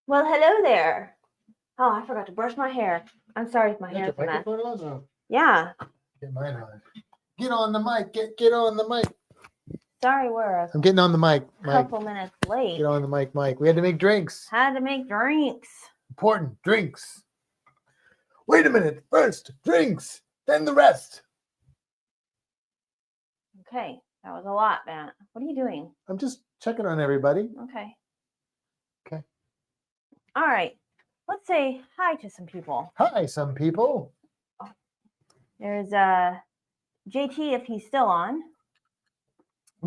Well, hello there. Oh, I forgot to brush my hair. I'm sorry if my hair is a mess. Yeah. Get mine on. Get on the mic. Get on the mic. Sorry, we're I'm getting on the mic. a couple minutes late. Get on the mic, Mike. We had to make drinks. Had to make drinks. Important drinks. Wait a minute. First, drinks, then the rest. Okay, that was a lot, Matt. What are you doing? I'm just checking on everybody. Okay. Okay. All right. Let's say hi to some people. Hi, some people. There's JT if he's still on.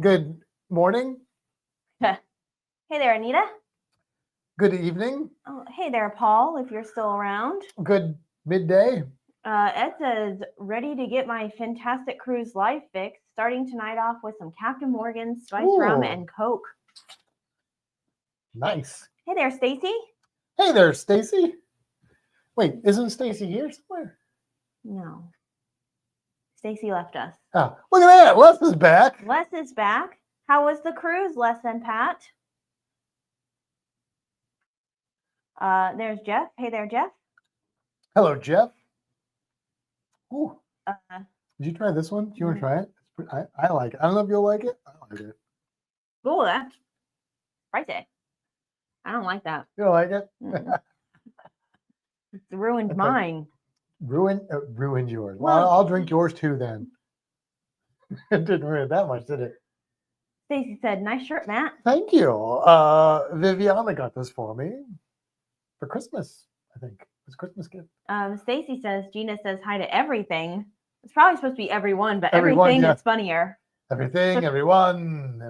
Good morning. Hey there, Anita. Good evening. Oh, hey there, Paul, if you're still around. Good midday. Ed says, ready to get my fantastic cruise live fix, starting tonight off with some Captain Morgan's spiced rum and Coke. Nice. Hey there, Stacy. Hey there, Stacy. Wait, isn't Stacy here somewhere? No. Stacy left us. Oh, look at that. Les is back. Les is back. How was the cruise, Les and Pat? There's Jeff. Hey there, Jeff. Hello, Jeff. Ooh. Uh, Did you try this one? Do you want to try it? I like it. I don't know if you'll like it. I like it. Oh, that's spicy. I don't like that. You don't like it? It's ruined mine. Ruined yours. Well, I'll drink yours too then. It didn't ruin it that much, did it? Stacy said, nice shirt, Matt. Thank you. Viviana got this for me for Christmas, I think. It's a Christmas gift. Stacy says, Gina says hi to everything. It's probably supposed to be everyone, but Everyone, everything yeah. is funnier. Everything, everyone,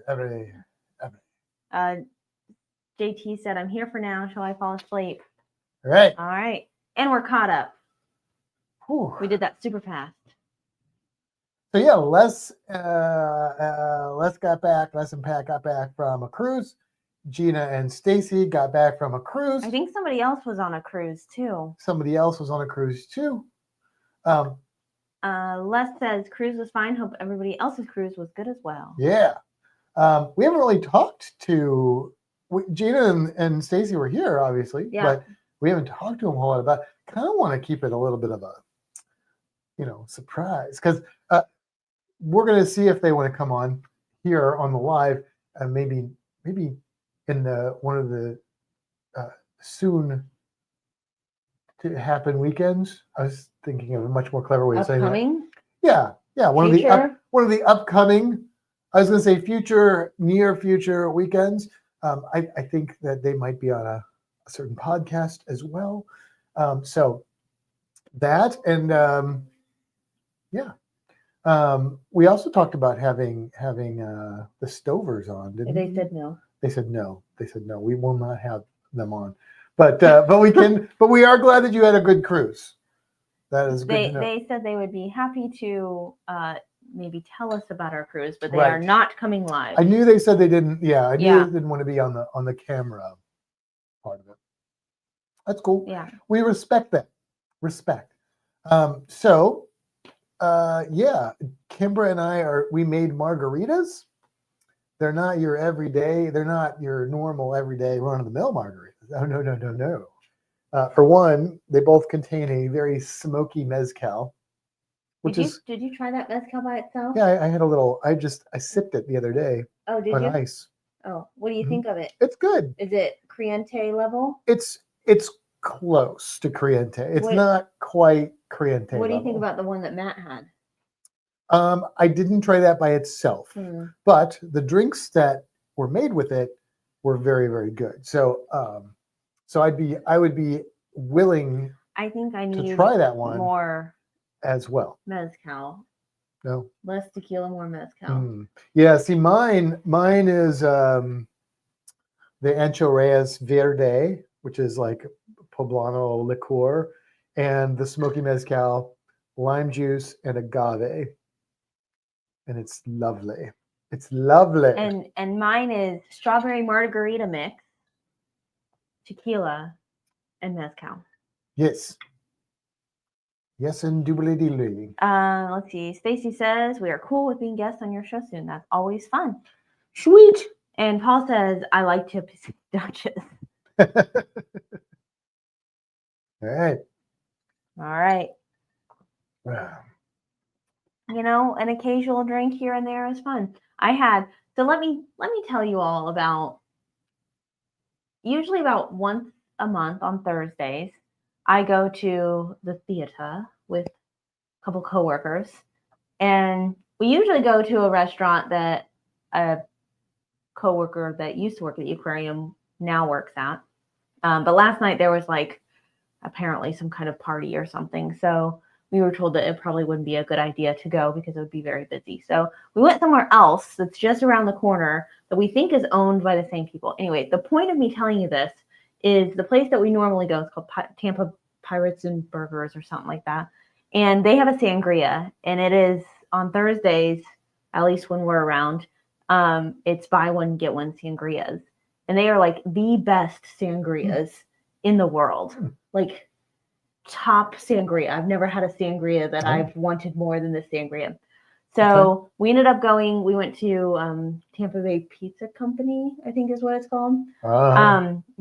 every. JT said, I'm here for now. Shall I fall asleep? All right. All right. And we're caught up. Whew. We did that super fast. So yeah, Les got back. Les and Pat got back from a cruise. Gina and Stacy got back from a cruise. I think somebody else was on a cruise too. Somebody else was on a cruise too. Les says cruise was fine. Hope everybody else's cruise was good as well. Yeah. We haven't really talked to Gina and Stacy were here, obviously, but we haven't talked to them a whole lot about. Kind of want to keep it a little bit of a, surprise, because we're going to see if they want to come on here on the live, and maybe in one of the soon to happen weekends. I was thinking of a much more clever way of saying that. Yeah, one of the upcoming. I was going to say near future weekends. I think that they might be on a certain podcast as well. So that and we also talked about having the Stovers on, didn't we? They said no. They said no. We will not have them on. But we can. But we are glad that you had a good cruise. That is good to know. They said they would be happy to maybe tell us about our cruise, but they are not coming live. I knew they said they didn't. Yeah, I knew they didn't want to be on the camera part of it. That's cool. Yeah, we respect that. Respect. Kimbra and I we made margaritas. They're not your everyday. They're not your normal everyday run-of-the-mill margaritas. Oh, no. For one, they both contain a very smoky mezcal. Did you try that mezcal by itself? Yeah, I had a little. I sipped it the other day. Oh, did you? Ice. Oh, what do you think of it? It's good. Is it Criente level? It's close to Criente. It's not quite Criente. What do you think about the one that Matt had? I didn't try that by itself, but the drinks that were made with it were very, very good. So, I would be willing. I think I need to try that one more as well. Mezcal. No. Less tequila, more mezcal. Yeah. See, mine is the Ancho Reyes Verde, which is like poblano liqueur, and the smoky mezcal, lime juice, and agave. And it's lovely. It's lovely. And mine is strawberry margarita mix, tequila, and mezcal. Yes. Yes, indubitably. Let's see. Stacy says we are cool with being guests on your show soon. That's always fun. Sweet. And Paul says I like chips Dutchess. All right. All right. You know, an occasional drink here and there is fun. So let me tell you all about, usually about once a month on Thursdays, I go to the theater with a couple coworkers, and we usually go to a restaurant that a coworker that used to work at the aquarium now works at. But last night there was like apparently some kind of party or something, so we were told that it probably wouldn't be a good idea to go because it would be very busy. So we went somewhere else that's just around the corner that we think is owned by the same people. Anyway, the point of me telling you this is the place that we normally go is called Tampa Pirates and Burgers or something like that. And they have a sangria, and it is on Thursdays, at least when we're around, it's buy one, get one sangrias. And they are like the best sangrias in the world. Like, top sangria. I've never had a sangria that I've wanted more than this sangria. So we ended up going, we went to Tampa Bay Pizza Company, I think is what it's called.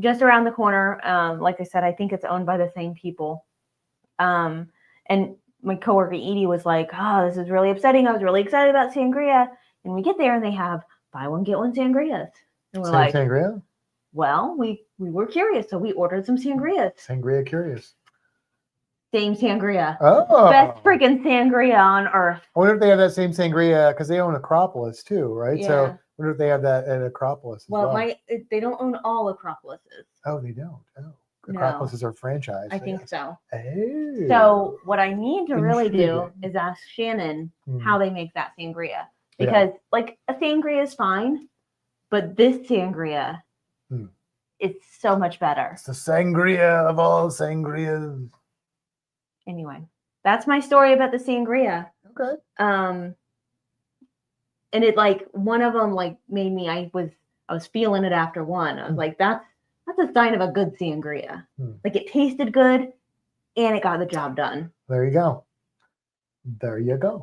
Just around the corner. Like I said, I think it's owned by the same people. And my coworker Edie was like, oh, this is really upsetting. I was really excited about sangria. And we get there and they have buy one, get one sangrias. And we're like, sangria? Well, we were curious, so we ordered some sangrias. Sangria curious. Same sangria. Oh. Best freaking sangria on earth. I wonder if they have that same sangria, because they own Acropolis too, right? Yeah. So I wonder if they have that at Acropolis as well. They don't own all Acropolises. Oh, they don't. Oh. Acropolises are franchised. I think so. Oh. So what I need to really do is ask Shannon how they make that sangria. Because like a sangria is fine, but this sangria it's so much better. It's the sangria of all sangrias. Anyway, that's my story about the sangria. Okay. And it like one of them like made me. I was feeling it after one. I was like, that's a sign of a good sangria. Like it tasted good, and it got the job done. There you go. There you go.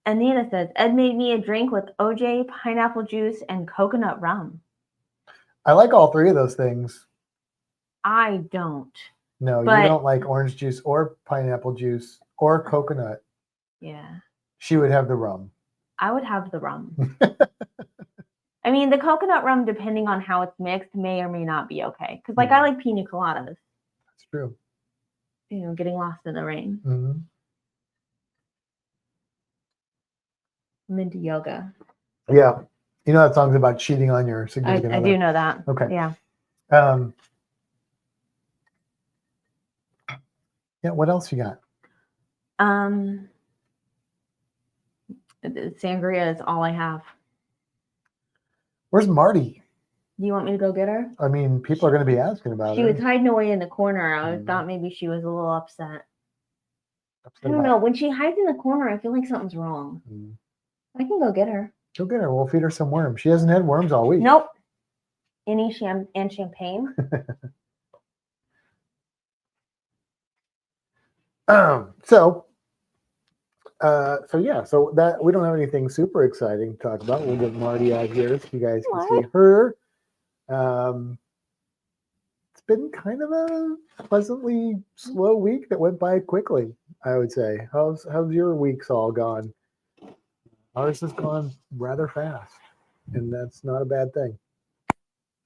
Anita says Ed made me a drink with OJ, pineapple juice, and coconut rum. I like all three of those things. I don't. No, you don't like orange juice or pineapple juice or coconut. Yeah. She would have the rum. I would have the rum. I mean, the coconut rum, depending on how it's mixed, may or may not be okay. Because, like, I like pina coladas. That's true. You know, getting lost in the rain. Mm-hmm. I'm into yoga. Yeah. You know that song's about cheating on your significant other? I do know that. Okay. Yeah. Yeah, what else you got? Sangria is all I have. Where's Marty? Do you want me to go get her? I mean, people are going to be asking about her. She was hiding away in the corner. I thought maybe she was a little upset. I don't know. When she hides in the corner, I feel like something's wrong. I can go get her. Go get her. We'll feed her some worms. She hasn't had worms all week. Nope. Any champagne? So that we don't have anything super exciting to talk about. We'll get Marty out here so you guys can see her. It's been kind of a pleasantly slow week that went by quickly, I would say. How's your weeks all gone? Ours has gone rather fast, and that's not a bad thing.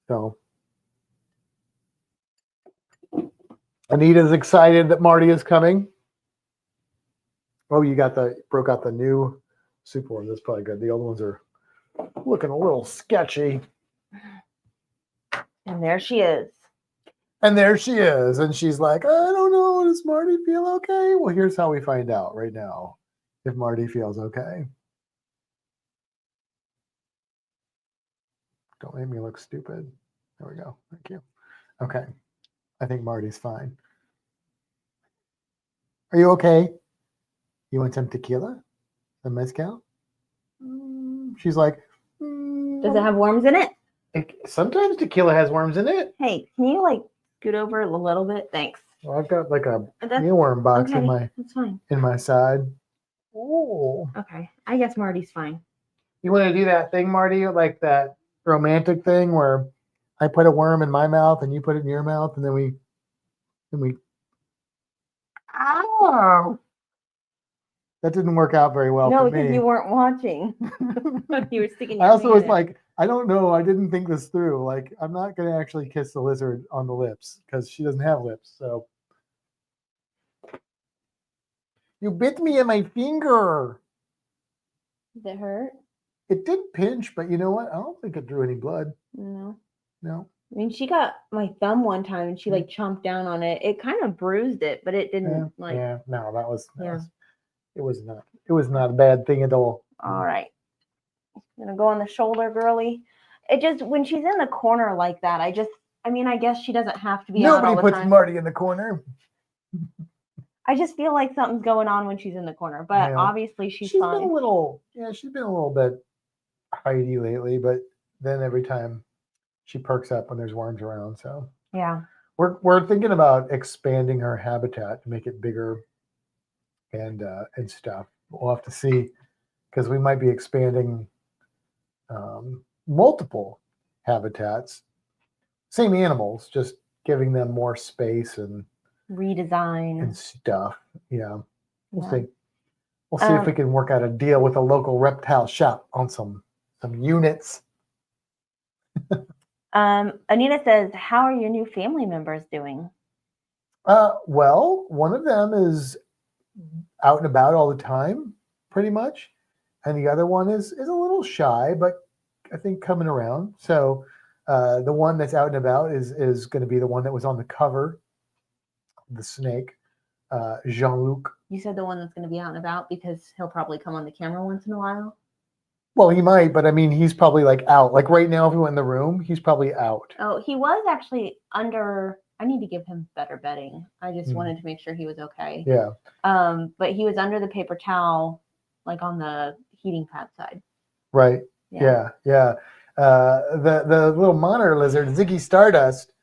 So Anita's excited that Marty is coming. Oh, you broke out the new super one. That's probably good. The old ones are looking a little sketchy. And there she is. And she's like, I don't know. Does Marty feel okay? Well, here's how we find out right now if Marty feels okay. Don't make me look stupid. There we go. Thank you. Okay. I think Marty's fine. Are you okay? You want some tequila? Some mezcal? She's like, does it have worms in it? Sometimes tequila has worms in it. Hey, can you like scoot over a little bit? Thanks. Well, I've got like a mealworm box in my side. Oh. Okay. I guess Marty's fine. You want to do that thing, Marty, like that romantic thing where I put a worm in my mouth and you put it in your mouth, and then we. Ow! That didn't work out very well No, for because me. you weren't watching. You were sticking I your also was hand in. like, I don't know. I didn't think this through. Like, I'm not going to actually kiss the lizard on the lips because she doesn't have lips. So. You bit me in my finger. Does it hurt? It did pinch, but you know what? I don't think it drew any blood. No. No. I mean, she got my thumb one time and she like chomped down on it. It kind of bruised it, but it didn't like. Yeah, no, that was. Yeah. It was not. It was not a bad thing at all. All right. I'm gonna go on the shoulder, girly. It just when she's in the corner like that, I guess she doesn't have to be out Nobody all the puts time. Marty in the corner. I just feel like something's going on when she's in the corner, but obviously she's fine. Been a little, she's been a little bit hidey lately, but then every time she perks up when there's worms around. So yeah, we're thinking about expanding her habitat to make it bigger and stuff. We'll have to see because we might be expanding multiple habitats, same animals, just giving them more space and redesign and stuff. Yeah, we'll see. We'll see if we can work out a deal with a local reptile shop on some units. Anita says, "How are your new family members doing?" Well, one of them is out and about all the time, pretty much, and the other one is a little shy, but I think coming around. So the one that's out and about is going to be the one that was on the cover, the snake, Jean-Luc. You said the one that's going to be out and about because he'll probably come on the camera once in a while. Well, he might, but I mean, he's probably like out. Like right now, if we went in the room, he's probably out. Oh, he was actually under. I need to give him better bedding. I just wanted to make sure he was okay. Yeah. But he was under the paper towel, like on the heating pad side. Right. Yeah. The little monitor lizard, Ziggy Stardust,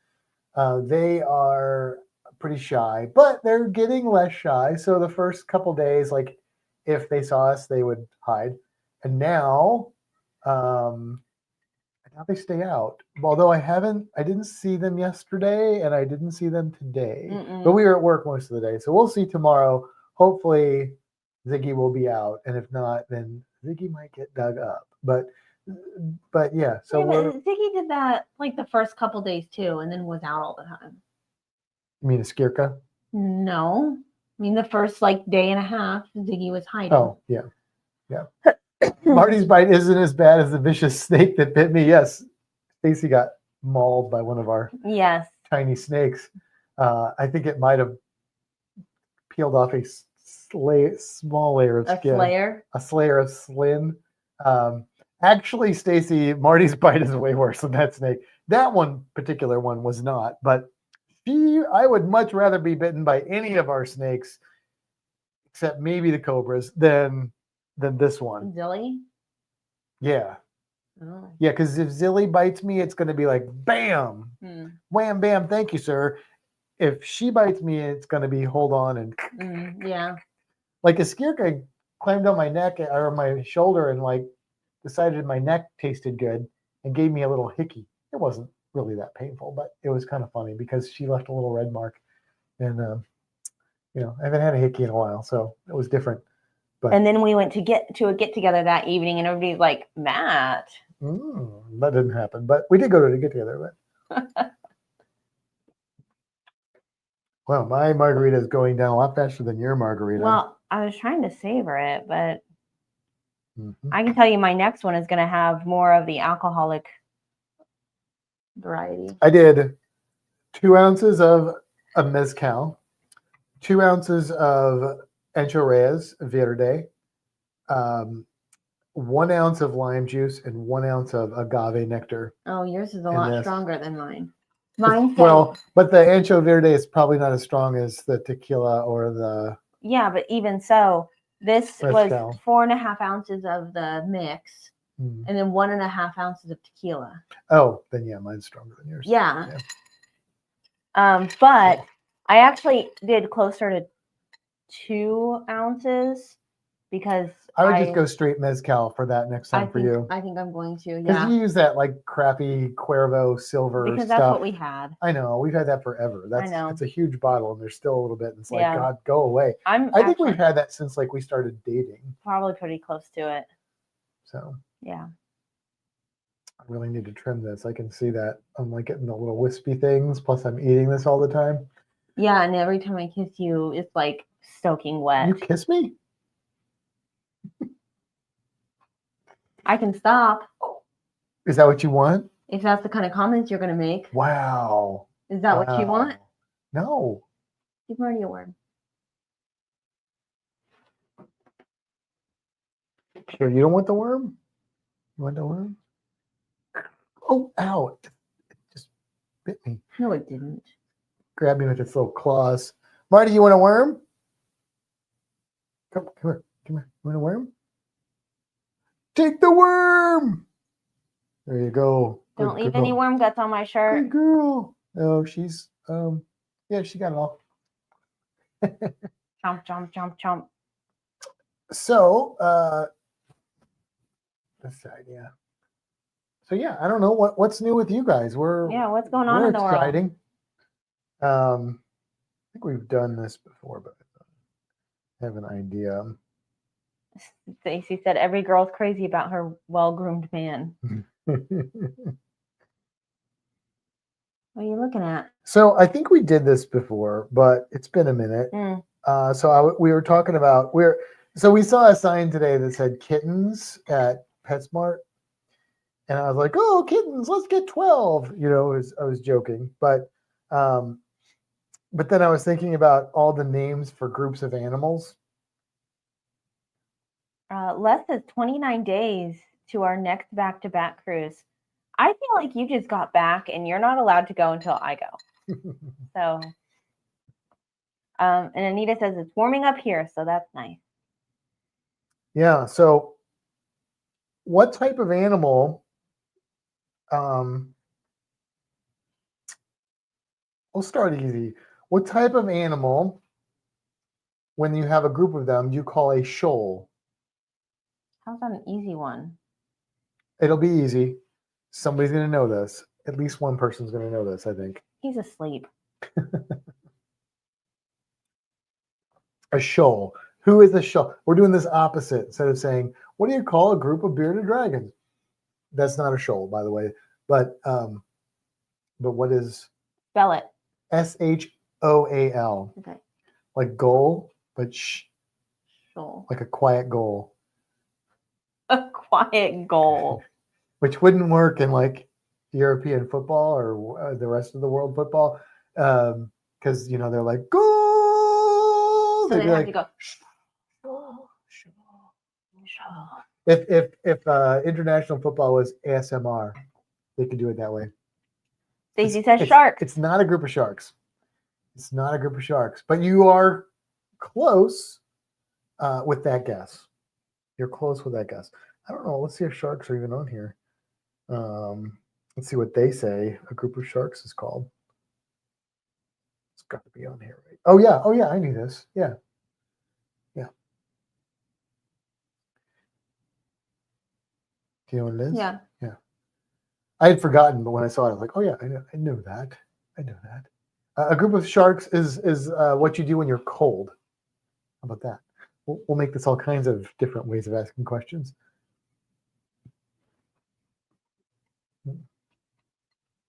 they are pretty shy, but they're getting less shy. So the first couple days, like if they saw us, they would hide. And now they stay out. Although I didn't see them yesterday and I didn't see them today. But we were at work most of the day. So we'll see tomorrow. Hopefully Ziggy will be out. And if not, then Ziggy might get dug up. But yeah. So Ziggy did that like the first couple days too, and then was out all the time. You mean a skirka? No. I mean the first like day and a half, Ziggy was hiding. Oh, yeah. Yeah. Marty's bite isn't as bad as the vicious snake that bit me. Yes, Stacy got mauled by one of our tiny snakes. I think it might have peeled off a small layer of skin. A slayer of skin. Actually, Stacy, Marty's bite is way worse than that snake. That one particular one was not, but I would much rather be bitten by any of our snakes, except maybe the cobras, than this one. Zilly? Yeah. Oh. Yeah, because if Zilly bites me, it's going to be like, bam, wham, bam, thank you, sir. If she bites me, it's going to be hold on and yeah. Like a skirka climbed on my neck or my shoulder and like decided my neck tasted good and gave me a little hickey. It wasn't really that painful, but it was kind of funny because she left a little red mark. And, I haven't had a hickey in a while, so it was different. But, and then we went to a get-together that evening, and everybody's like, Matt. That didn't happen, but we did go to a get-together. But well, my margarita is going down a lot faster than your margarita. Well, I was trying to savor it, but I can tell you my next one is going to have more of the alcoholic variety. I did 2 ounces of mezcal, 2 ounces of Ancho Reyes Verde, 1 ounce of lime juice, and 1 ounce of agave nectar. Oh, yours is a lot stronger than mine. But the Ancho Verde is probably not as strong as the tequila or the. Yeah, but even so, this mezcal. Was 4.5 ounces of the mix, and then 1.5 ounces of tequila. Oh, then yeah, mine's stronger than yours. Yeah. But I actually did closer to 2 ounces because I would just go straight mezcal for that next time for you. I think I'm going to, Because yeah. you use that like crappy Cuervo silver Because stuff. that's what we had. I know. We've had that forever. I know. It's a huge bottle and there's still a little bit. And it's like, Yeah. God, go away. I think we've had that since like we started dating. Probably pretty close to it. So. Yeah. I really need to trim this. I can see that I'm like getting the little wispy things. Plus I'm eating this all the time. Yeah, and every time I kiss you, it's like soaking wet. You kiss me? I can stop. Is that what you want? If that's the kind of comments you're going to make. Wow. Is that what you want? No. Give Marty a worm. Sure, you don't want the worm? You want the worm? Oh, ow. It just bit me. No, it didn't. Grab me with its little claws. Marty, you want a worm? Come here. Come here. You want a worm? Take the worm. There you go. Don't leave any worm guts on my shirt. Good girl. Oh, she's yeah, she got it all. Chomp, chomp, chomp, chomp. So this side, yeah. So yeah, I don't know what's new with you guys. What's going on in the exciting. World? I think we've done this before, but I have an idea. Stacy said every girl's crazy about her well-groomed man. What are you looking at? So I think we did this before, but it's been a minute. We were talking about so we saw a sign today that said kittens at PetSmart, and I was like, "Oh, kittens! Let's get 12." You know, I was joking, but then I was thinking about all the names for groups of animals. Les says 29 days to our next back-to-back cruise. I feel like you just got back and you're not allowed to go until I go. So, and Anita says it's warming up here, so that's nice. Yeah. So, what type of animal? We'll start easy. What type of animal, when you have a group of them, do you call a shoal? How's that an easy one? It'll be easy. Somebody's going to know this. At least one person's going to know this, I think. He's asleep. A shoal. Who is a shoal? We're doing this opposite. Instead of saying, what do you call a group of bearded dragons? That's not a shoal, by the way. But what is? Spell it. SHOAL. Okay. Like goal, but shoal. Like a quiet goal. A quiet goal. Which wouldn't work in like European football or the rest of the world football, because they're like goal. So they have to go. If international football was ASMR, they could do it that way. Stacey says shark. It's not a group of sharks. It's not a group of sharks, but you are close with that guess. You're close with that guess. I don't know. Let's see if sharks are even on here. Let's see what they say a group of sharks is called. It's got to be on here, right? Oh yeah, I knew this. Yeah. Do you know what it is? Yeah. I had forgotten, but when I saw it, I was like, oh yeah, I know that. A group of sharks is what you do when you're cold. How about that? We'll make this all kinds of different ways of asking questions.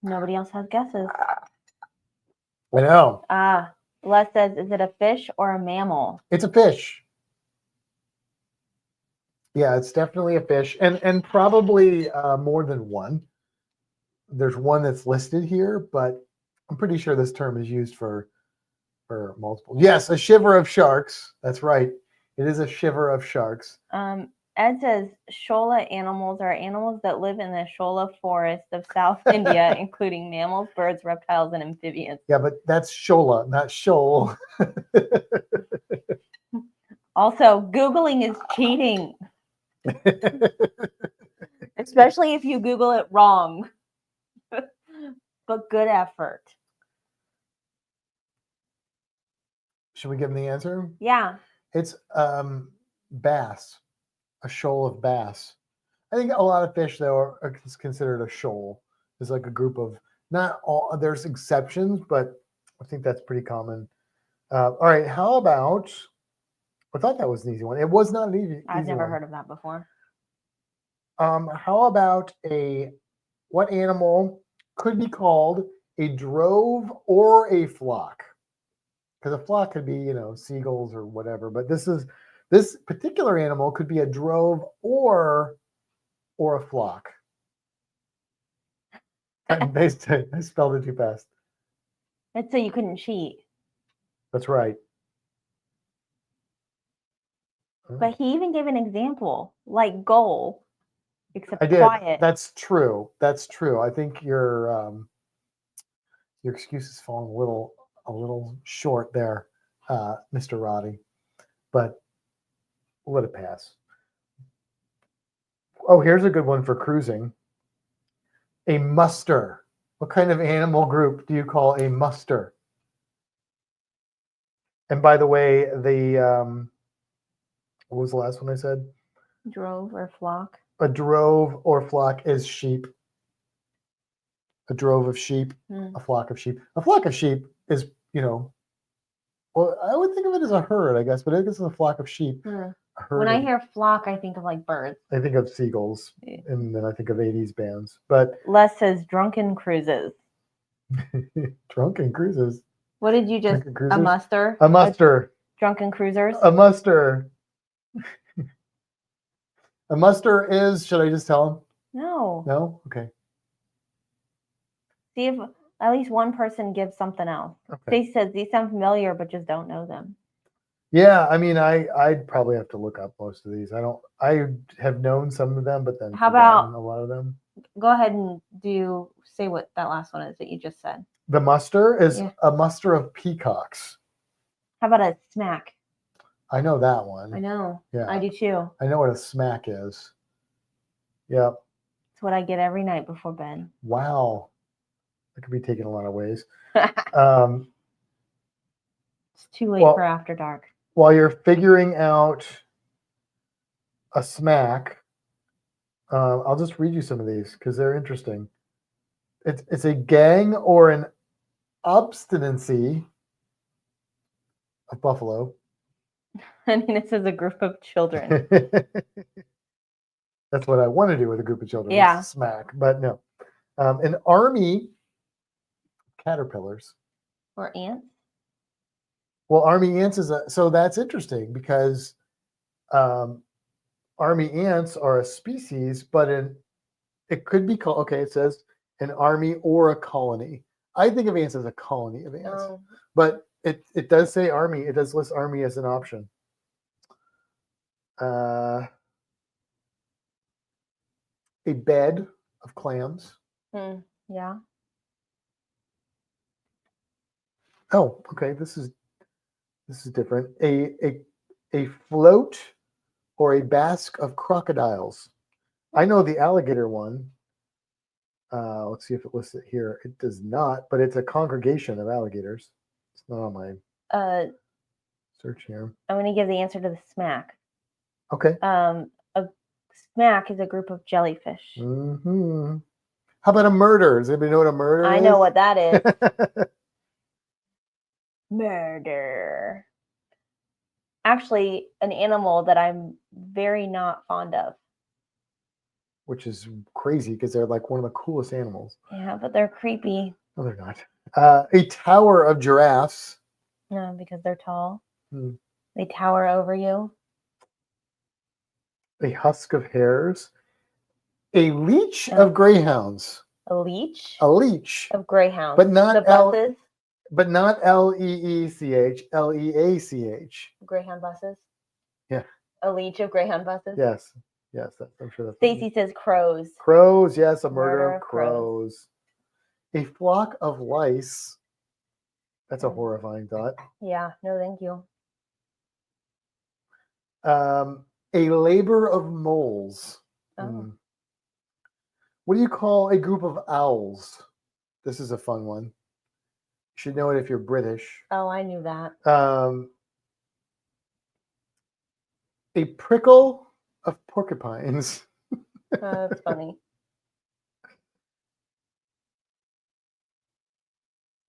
Nobody else has guesses. I know. Les says, is it a fish or a mammal? It's a fish. Yeah, it's definitely a fish, and probably more than one. There's one that's listed here, but I'm pretty sure this term is used for multiple. Yes, a shiver of sharks. That's right. It is a shiver of sharks. Ed says shola animals are animals that live in the shola forest of South India, including mammals, birds, reptiles, and amphibians. Yeah, but that's shola, not shoal. Also, Googling is cheating. Especially if you Google it wrong. But good effort. Should we give them the answer? Yeah. It's bass, a shoal of bass. I think a lot of fish, though, are considered a shoal. It's like a group of, not all, there's exceptions, but I think that's pretty common. All right, how about, I thought that was an easy one. It was not an easy I've never one. heard of that before. How about what animal could be called a drove or a flock? Because a flock could be, seagulls or whatever, but this particular animal could be a drove or a flock. I spelled it too fast. It's so you couldn't cheat. That's right. But he even gave an example, like goal, except I did. quiet. That's true. That's true. I think your excuse is falling a little short there, Mr. Roddy. But let it pass. Oh, here's a good one for cruising. A muster. What kind of animal group do you call a muster? And by the way, what was the last one I said? Drove or flock. A drove or flock is sheep. A drove of sheep, a flock of sheep. A flock of sheep is, well, I would think of it as a herd, I guess, but I guess it's a flock of sheep. When I hear flock, I think of like birds. I think of seagulls, and then I think of 80s bands. But Les says drunken cruises. Drunken cruises. What did you just? A muster. A muster. Drunken cruisers. A muster. A muster is. Should I just tell him? No. No. Okay. See if at least one person gives something else. Okay. Stacy says these sound familiar, but just don't know them. Yeah, I mean, I'd probably have to look up most of these. I have known some of them, but then how about a lot of them? Go ahead and say what that last one is that you just said. The muster is a muster of peacocks. How about a smack? I know that one. I know. Yeah, I do too. I know what a smack is. Yep. It's what I get every night before bed. Wow. That could be taken a lot of ways. It's too late for after dark. While you're figuring out a smack, I'll just read you some of these because they're interesting. It's a gang or an obstinacy of buffalo. I mean, it says a group of children. That's what I want to do with a group of children. Yeah. Smack, but no. An army caterpillars. Or ants. Well, army ants so that's interesting because army ants are a species, but it could be called, okay, it says an army or a colony. I think of ants as a colony of ants, but it does say army. It does list army as an option. A bed of clams. Yeah. Oh, okay. This is different. A float or a basque of crocodiles. I know the alligator one. Let's see if it lists it here. It does not, but it's a congregation of alligators. It's not on my search here. I'm going to give the answer to the smack. Okay. A smack is a group of jellyfish. Mm-hmm. How about a murder? Does anybody know what a murder is? I know what that is. Murder. Actually, an animal that I'm very not fond of. Which is crazy because they're like one of the coolest animals. Yeah, but they're creepy. No, they're not. A tower of giraffes. No, because they're tall. They tower over you. A husk of hares. A leech of greyhounds. A leech? A leech. Of greyhounds. But not the buses? But not Leech, Leach. Greyhound buses? Yeah. A leech of greyhound buses? Yes. Yes, I'm sure that's. Stacy says crows. Crows, yes, a murder of crows. A flock of lice. That's a horrifying thought. Yeah, no, thank you. A labor of moles. Oh. What do you call a group of owls? This is a fun one. You should know it if you're British. Oh, I knew that. A prickle of porcupines. That's funny.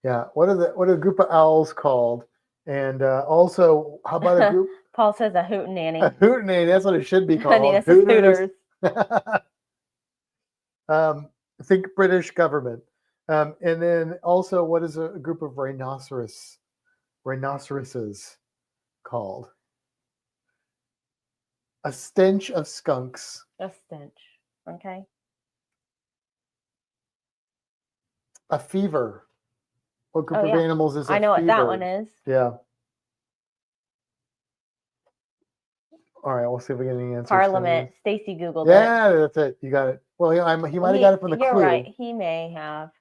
Yeah. What are a group of owls called? And also, how about a group? Paul says a hootenanny. A hootenanny. That's what it should be called. Honey, this is Hooters. Think British government. And then also, what is a group of rhinoceroses called? A stench of skunks. A stench. Okay. A fever. What group of yeah. animals is a I know fever? what that one is. Yeah. All right, we'll see if we get any answers. Parliament. Stacy Googled it. Yeah, that's it. You got it. Well, yeah, he might have got it from the You're clue. right. He may have.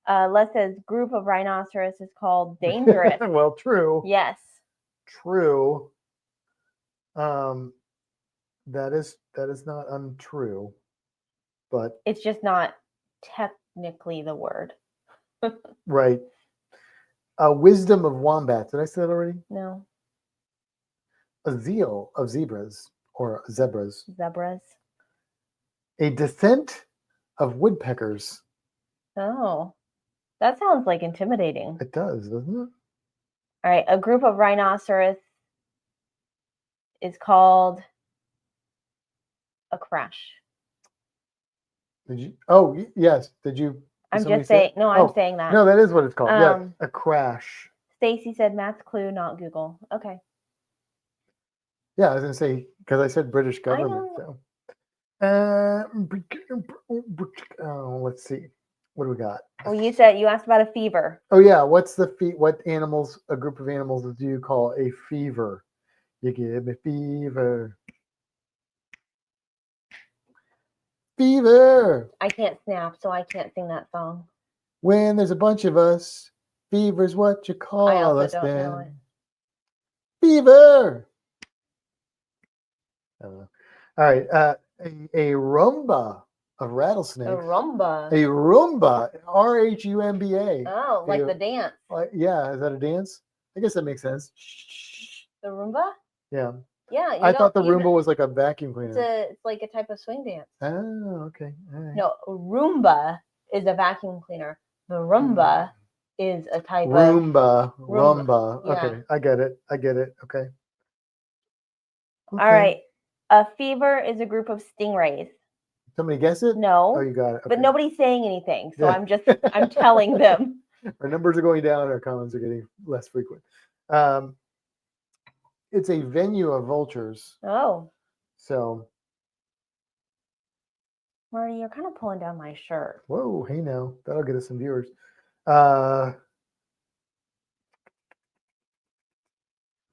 Les says group of rhinoceros is called dangerous. Well, true. Yes. True. That is not untrue, but it's just not technically the word. Right. Wisdom of wombats. Did I say that already? No. A zeal of zebras or zebras. Zebras. A descent of woodpeckers. Oh, that sounds like intimidating. It does, doesn't it? All right. A group of rhinoceros is called a crash. Did you? Oh, yes. Did you? I'm just saying. No, I'm saying that. No, that is what it's called. Yeah, a crash. Stacy said math's clue, not Google. Okay. Yeah, I was gonna say because I said British government. So, let's see. What do we got? Well, you asked about a fever. Oh yeah, what's the what animals? A group of animals do you call a fever? You give me fever. Fever. I can't snap, so I can't sing that song. When there's a bunch of us, fever's what you call us then. Know it. Fever. I don't know. All right. A rumba of rattlesnakes. A rumba. A rumba. RHUMBA. Oh, like the dance. Yeah. Is that a dance? I guess that makes sense. The rumba? Yeah. Yeah. I thought the Roomba was like a vacuum cleaner. It's like a type of swing dance. Oh, okay. All right. No, Roomba is a vacuum cleaner. The rumba is a type Roomba. of Rumba. Yeah. Okay. I get it. Okay. All right. A fever is a group of stingrays. Somebody guess it? No. Oh, you got it. Okay. But nobody's saying anything, so I'm telling them. Our numbers are going down. Our comments are getting less frequent. It's a venue of vultures. Oh. So. Marty, you're kind of pulling down my shirt. Whoa, hey now. That'll get us some viewers.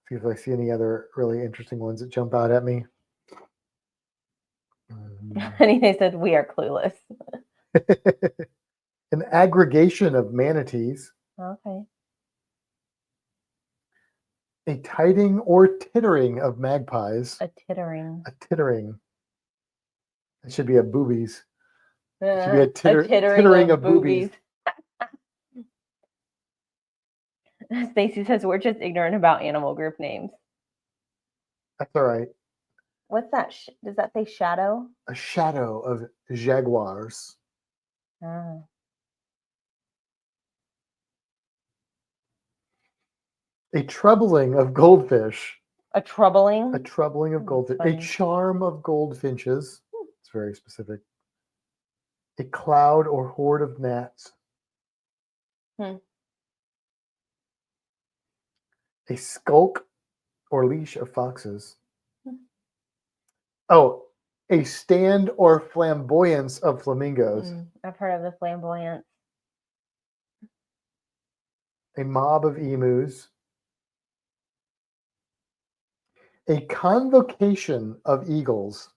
See if I see any other really interesting ones that jump out at me. And they said, we are clueless. An aggregation of manatees. Okay. A tiding or tittering of magpies. A tittering. A tittering. It should be a boobies. It should be a tittering of boobies. Stacy says we're just ignorant about animal group names. That's all right. What's that? Does that say shadow? A shadow of jaguars. Oh. A troubling of goldfish. A troubling? A troubling of goldfish. A charm of goldfinches. It's very specific. A cloud or horde of gnats. A skulk or leash of foxes. Oh, a stand or flamboyance of flamingos. I've heard of the flamboyance. A mob of emus. A convocation of eagles.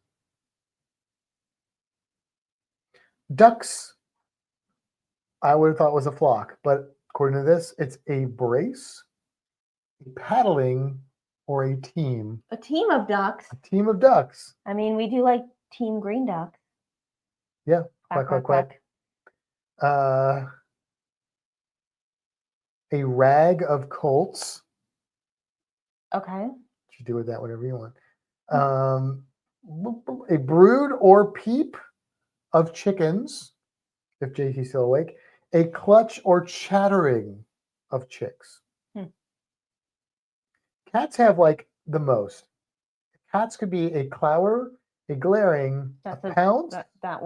Ducks, I would have thought was a flock, but according to this, it's a brace, a paddling, or a team. A team of ducks. A team of ducks. I mean, we do like Team Green Duck. Yeah. Quack. A rag of colts. Okay. You do with that whatever you want. A brood or peep of chickens, if JT's still awake. A clutch or chattering of chicks. Cats have like the most. Cats could be a clower, a glaring, a pounce. That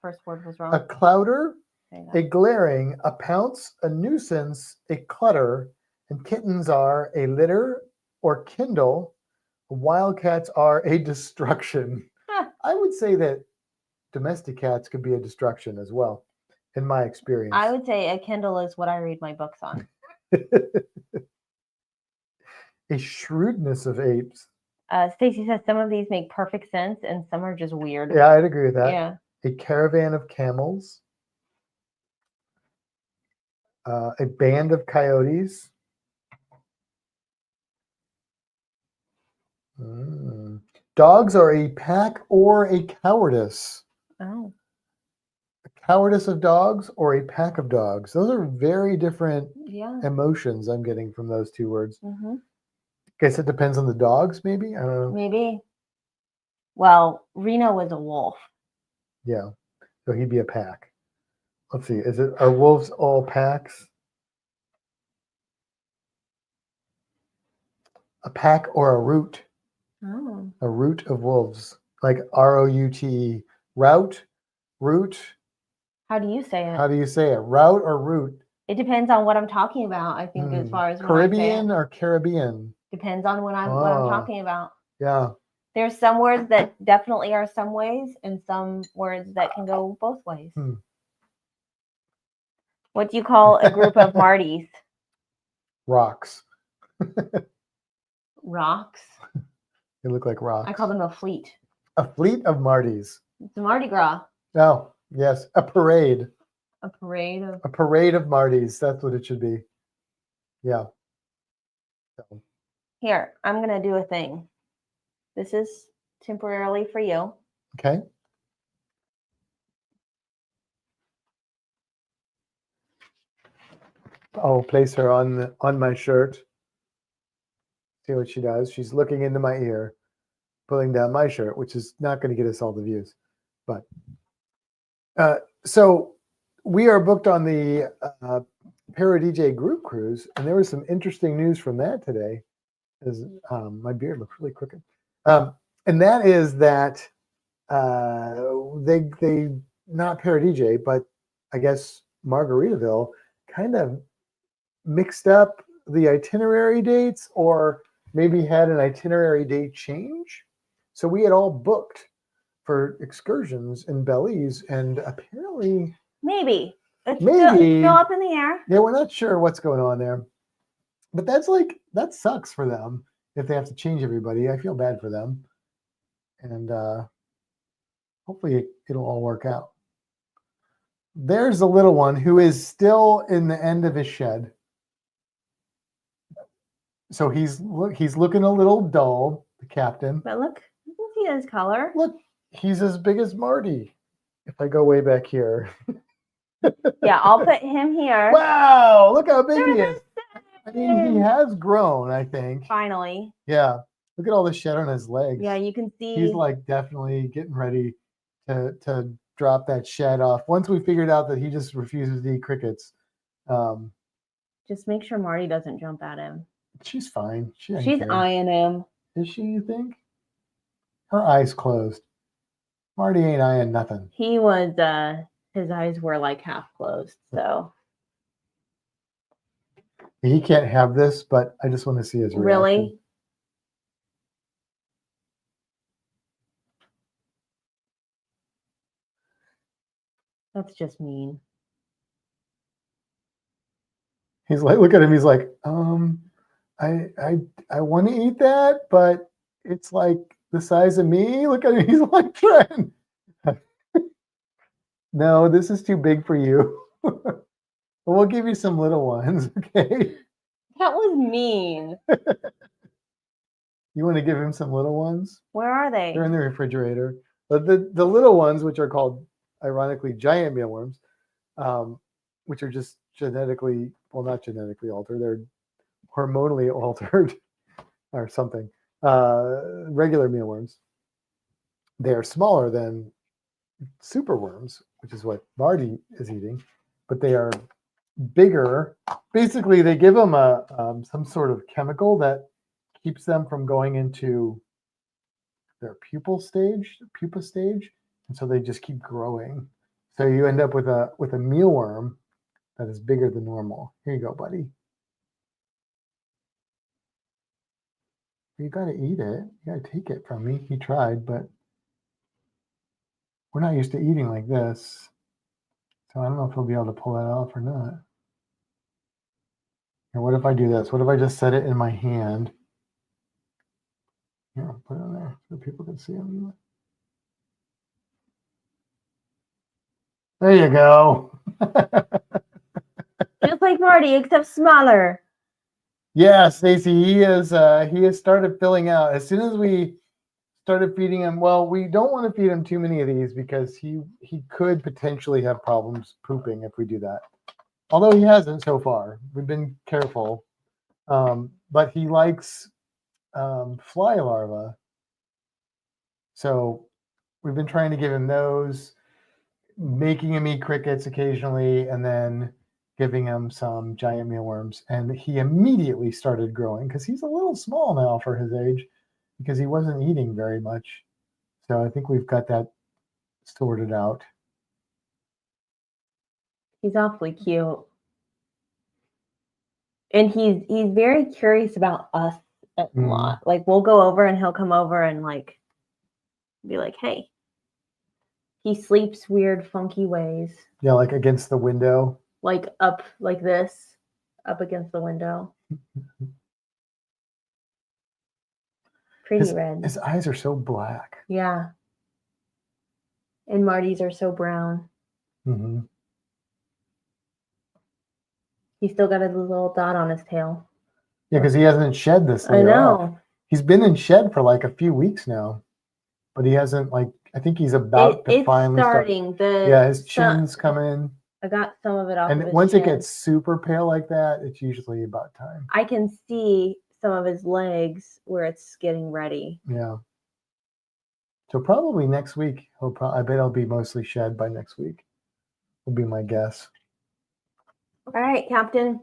first word was wrong. A clouder, a glaring, a pounce, a nuisance, a clutter, and kittens are a litter or kindle. Wildcats are a destruction. I would say that domestic cats could be a destruction as well, in my experience. I would say a Kindle is what I read my books on. A shrewdness of apes. Stacy says some of these make perfect sense and some are just weird. Yeah, I'd agree with that. Yeah. A caravan of camels. A band of coyotes. Dogs are a pack or a cowardice. Oh. A cowardice of dogs or a pack of dogs. Those are very different emotions I'm getting from those two words. Mm-hmm. Guess it depends on the dogs, maybe? I don't know. Maybe. Well, Reno was a wolf. Yeah. So he'd be a pack. Let's see. Are wolves all packs? A pack or a route. Oh. A route of wolves. Like ROUTE. Route. How do you say it? How do you say it? Route or route? It depends on what I'm talking about, I think, as far as Caribbean or Caribbean? Depends on what I'm talking about. Yeah. There's some words that definitely are some ways and some words that can go both ways. What do you call a group of Martys? Rocks. Rocks? They look like rocks. I call them a fleet. A fleet of Martys. It's a Mardi Gras. Oh, yes. A parade. A parade of Martys. That's what it should be. Yeah. So. Here, I'm going to do a thing. This is temporarily for you. Okay. I'll place her on my shirt. See what she does. She's looking into my ear, pulling down my shirt, which is not going to get us all the views. But so we are booked on the Para DJ group cruise, and there was some interesting news from that today. As my beard looks really crooked, and that is that they not Para DJ, but I guess Margaritaville kind of mixed up the itinerary dates, or maybe had an itinerary date change. So we had all booked for excursions in Belize, and apparently maybe it's still up in the air. Yeah, we're not sure what's going on there, but that sucks for them if they have to change everybody. I feel bad for them, and hopefully it'll all work out. There's the little one who is still in the end of his shed. So he's looking a little dull, the captain. But look, you can see his color. Look, he's as big as Marty. If I go way back here. Yeah, I'll put him here. Wow, look how big he is. I mean, he has grown, I think. Finally. Yeah. Look at all the shed on his legs. Yeah, you can see. He's like definitely getting ready to drop that shed off. Once we figured out that he just refuses to eat crickets. Just make sure Marty doesn't jump at him. She's fine. She's eyeing him. Is she, you think? Her eyes closed. Marty ain't eyeing nothing. He was, his eyes were like half closed, so. He can't have this, but I just want to see his reaction. Really? That's just mean. He's like, look at him. He's like, I want to eat that, but it's like the size of me. Look at him. He's like, trying. No, this is too big for you. We'll give you some little ones, okay? That was mean. You want to give him some little ones? Where are they? They're in the refrigerator. But the little ones, which are called, ironically, giant mealworms, which are just genetically, well, not genetically altered, they're hormonally altered or something. regular mealworms. They are smaller than superworms, which is what Marty is eating, but they are bigger. Basically, they give them some sort of chemical that keeps them from going into their pupa stage, and so they just keep growing. So you end up with a mealworm that is bigger than normal. Here you go, buddy. You got to eat it. You got to take it from me. He tried, but we're not used to eating like this. So I don't know if he'll be able to pull that off or not. Here, what if I do this? What if I just set it in my hand? Here, I'll put it in there so people can see him. There you go. Just like Marty, except smaller. Yeah, Stacy, he has started filling out. As soon as we started feeding him, well, we don't want to feed him too many of these because he could potentially have problems pooping if we do that. Although he hasn't so far. We've been careful. But he likes fly larvae. So we've been trying to give him those, making him eat crickets occasionally, and then giving him some giant mealworms. And he immediately started growing because he's a little small now for his age because he wasn't eating very much. So I think we've got that sorted out. He's awfully cute. And he's very curious about us a lot. Like we'll go over and he'll come over and like be like, hey. He sleeps weird, funky ways. Yeah, like against the window. Like up like this, up against the window. Pretty red. His eyes are so black. Yeah. And Marty's are so brown. Mm-hmm. He's still got a little dot on his tail. Yeah, because he hasn't shed this layer. I know. Off. He's been in shed for like a few weeks now, but he hasn't I think he's about to finally starting. Yeah, his chin's coming. I got some of it off. And once it gets super pale like that, it's usually about time. I can see some of his legs where it's getting ready. Yeah. So probably next week. I bet he'll be mostly shed by next week. Will be my guess. All right, Captain.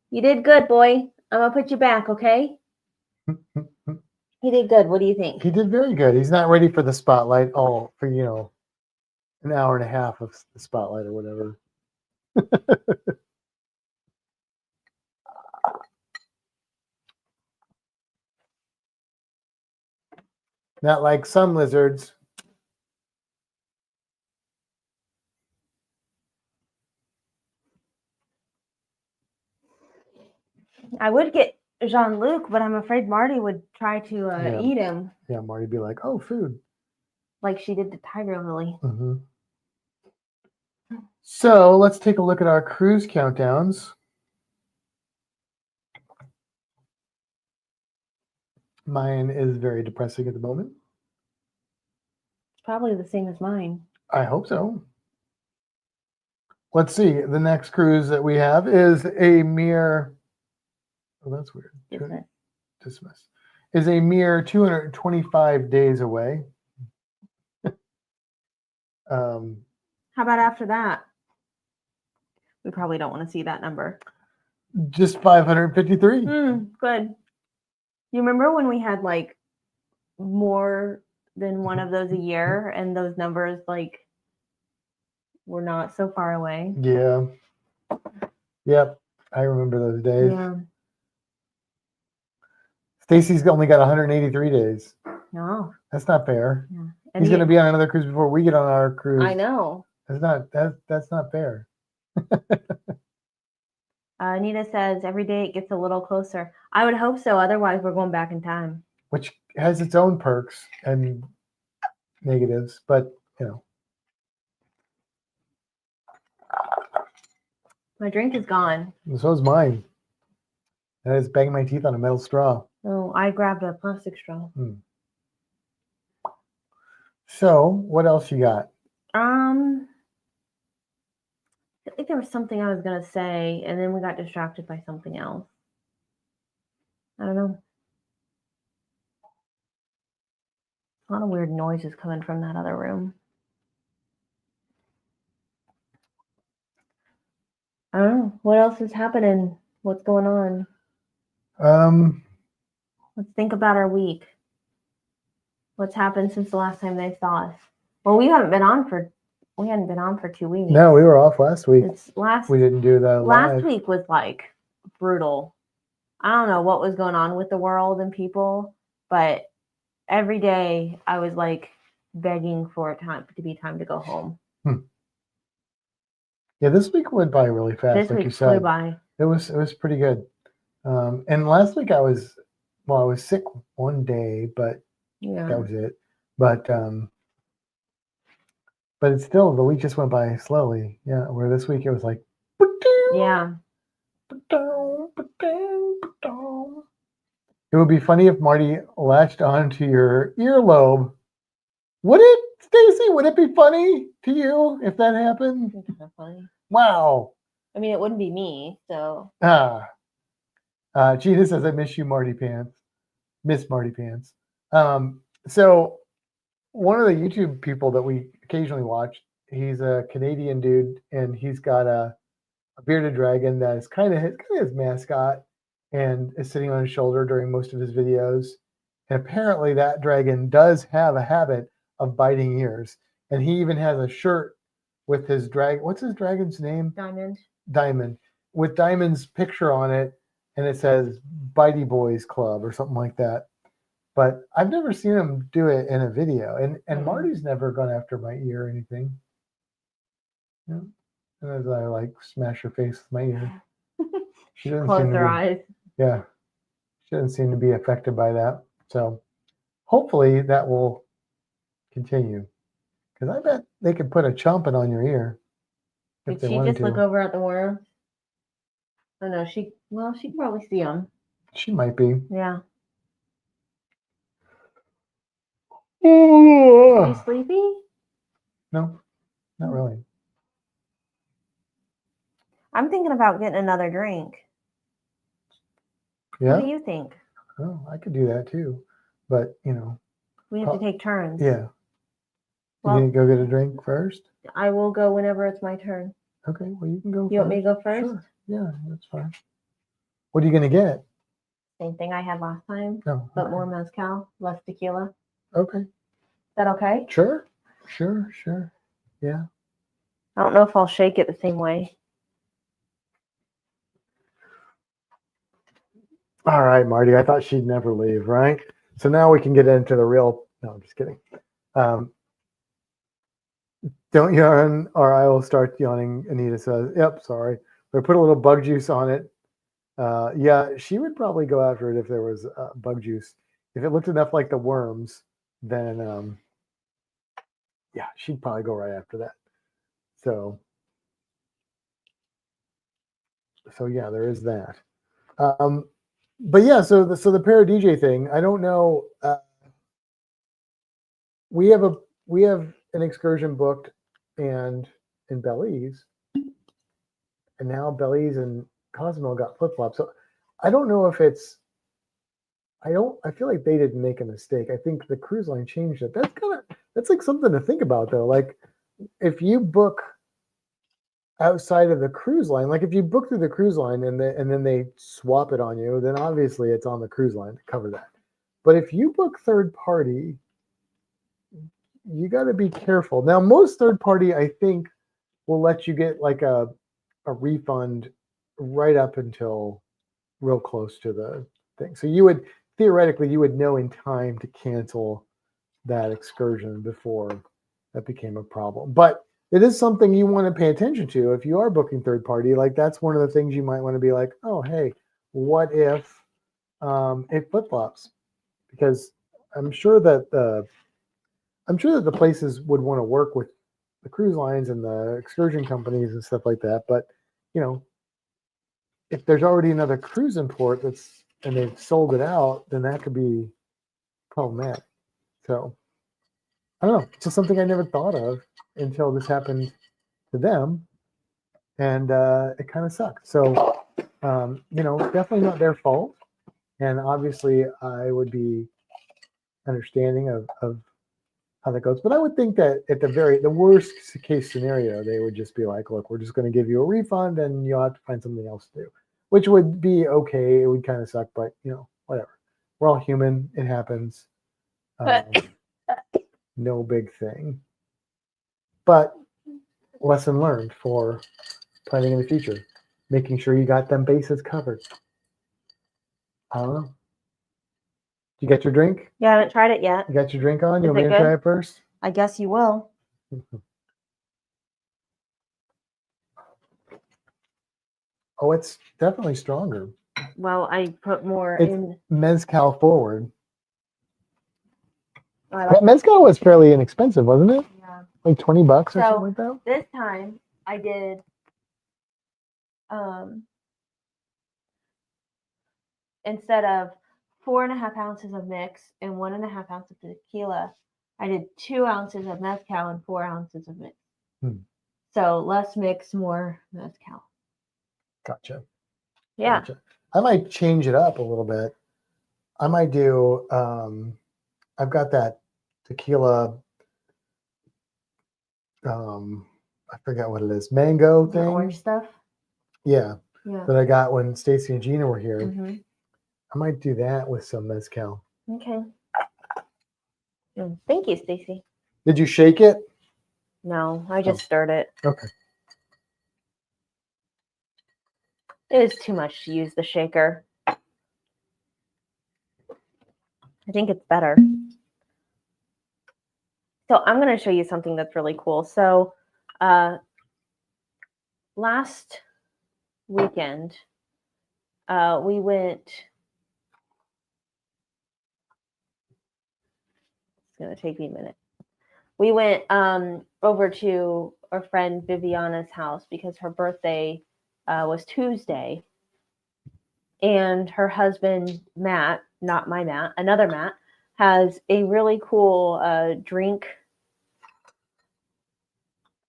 You did good, boy. I'm gonna put you back, okay? He did good. What do you think? He did very good. He's not ready for the spotlight. For an hour and a half of the spotlight or whatever. Not like some lizards. I would get Jean-Luc, but I'm afraid Marty would try to eat him. Yeah, Marty'd be like, oh, food. Like she did to Tiger Lily. Mm-hmm. So let's take a look at our cruise countdowns. Mine is very depressing at the moment. It's probably the same as mine. I hope so. Let's see. The next cruise that we have is a mere... Oh, that's weird. Dismiss. Is a mere 225 days away. How about after that? We probably don't want to see that number. Just 553. Good. You remember when we had like more than one of those a year and those numbers like were not so far away? Yeah. Yep. I remember those days. Yeah. Stacy's only got 183 days. No. That's not fair. Yeah. He's going to be on another cruise before we get on our cruise. I know. That's not fair. Anita says every day it gets a little closer. I would hope so. Otherwise, we're going back in time. Which has its own perks and negatives, but My drink is gone. And so is mine. I just banged my teeth on a metal straw. Oh, I grabbed a plastic straw. So, what else you got? I think there was something I was going to say, and then we got distracted by something else. I don't know. A lot of weird noises coming from that other room. I don't know. What else is happening? What's going on? Let's think about our week. What's happened since the last time they saw us? Well, we hadn't been on for 2 weeks. No, we were off last week. We didn't do that last live. week was like brutal. I don't know what was going on with the world and people, but every day I was like begging for time to go home. Yeah, this week went by really fast. This like week you flew said, by. it was pretty good. And last week I was sick one day, but Yeah. that was it. But it's still, the week just went by slowly. Yeah, where this week it was like, Yeah. It would be funny if Marty latched onto your earlobe. Would it, Stacy? Would it be funny to you if that happened? It's kind of funny. Wow. I mean, it wouldn't be me, so. Gina says, I miss you, Marty Pants. Miss Marty Pants. So one of the YouTube people that we occasionally watch, he's a Canadian dude, and he's got a bearded dragon that is kind of his mascot and is sitting on his shoulder during most of his videos. And apparently that dragon does have a habit of biting ears. And he even has a shirt with his dragon. What's his dragon's name? Diamond. With Diamond's picture on it, and it says Bitey Boys Club or something like that. But I've never seen him do it in a video. And Marty's never gone after my ear or anything. Yeah. And as I like smash her face with my ear. She doesn't close her eyes. Yeah. She doesn't seem to be affected by that. So hopefully that will continue. Because I bet they could put a chomping on your ear. Did she just look over at the worms? Oh no, she can probably see them. She might be. Yeah. Are Are you sleepy? No, not really. I'm thinking about getting another drink. Yeah. What do you think? Oh, I could do that too. But, we have to take turns. Yeah. Well, you need to go get a drink first? I will go whenever it's my turn. Okay, well, you can go You first. want me to go first? Sure. Yeah, that's fine. What are you going to get? Same thing I had last time, No. but more mezcal, less tequila. Okay. Is that okay? Sure. Yeah. I don't know if I'll shake it the same way. All right, Marty. I thought she'd never leave, right? So now we can get into the real. No, I'm just kidding. Don't yawn or I will start yawning, Anita says. Yep, sorry. We put a little bug juice on it. Yeah, she would probably go after it if there was bug juice. If it looked enough like the worms, then yeah, she'd probably go right after that. So yeah, there is that. But yeah, so the para DJ thing, I don't know. We have an excursion booked and in Belize, and now Belize and Cozumel got flip-flops. So I don't know if it's I feel like they didn't make a mistake. I think the cruise line changed it. That's like something to think about though. Like if you book outside of the cruise line, like if you book through the cruise line and then they swap it on you, then obviously it's on the cruise line to cover that. But if you book third party, you got to be careful. Now, most third party, I think, will let you get like a refund right up until real close to the thing. So you would theoretically know in time to cancel that excursion before that became a problem. But it is something you want to pay attention to if you are booking third party. Like that's one of the things you might want to be like, oh, hey, what if it flip flops? Because I'm sure that the places would want to work with the cruise lines and the excursion companies and stuff like that. But if there's already another cruise in port and they've sold it out, then that could be problematic. So I don't know. It's just something I never thought of until this happened to them, and it kind of sucked. So definitely not their fault, and obviously I would be understanding of how that goes. But I would think that at the worst case scenario, they would just be like, look, we're just going to give you a refund and you'll have to find something else to do, which would be okay. It would kind of suck, but whatever. We're all human. It happens. No big thing. But lesson learned for planning in the future, making sure you got them bases covered. I don't know. You got your drink? Yeah, I haven't tried it yet. You got your drink on? You Is want me it to good? try it first? I guess you will. Oh, it's definitely stronger. Well, I put more It's in. mezcal forward. I like Mezcal was fairly inexpensive, wasn't it? Yeah. Like $20 or So something like that? this time I did instead of 4.5 ounces of mix and 1.5 ounces of tequila, I did 2 ounces of mezcal and 4 ounces of mix. So less mix, more mezcal. Gotcha. Yeah. Gotcha. I might change it up a little bit. I might do, I've got that tequila, I forgot what it is, mango The thing. orange stuff. Yeah. Yeah. That I got when Stacy and Gina were here. Mm-hmm. I might do that with some mezcal. Okay. Thank you, Stacy. Did you shake it? No, I just stirred it. Okay. It is too much to use the shaker. I think it's better. So I'm going to show you something that's really cool. So last weekend, we went. It's going to take me a minute. We went over to our friend Viviana's house because her birthday was Tuesday. And her husband, Matt, not my Matt, another Matt, has a really cool drink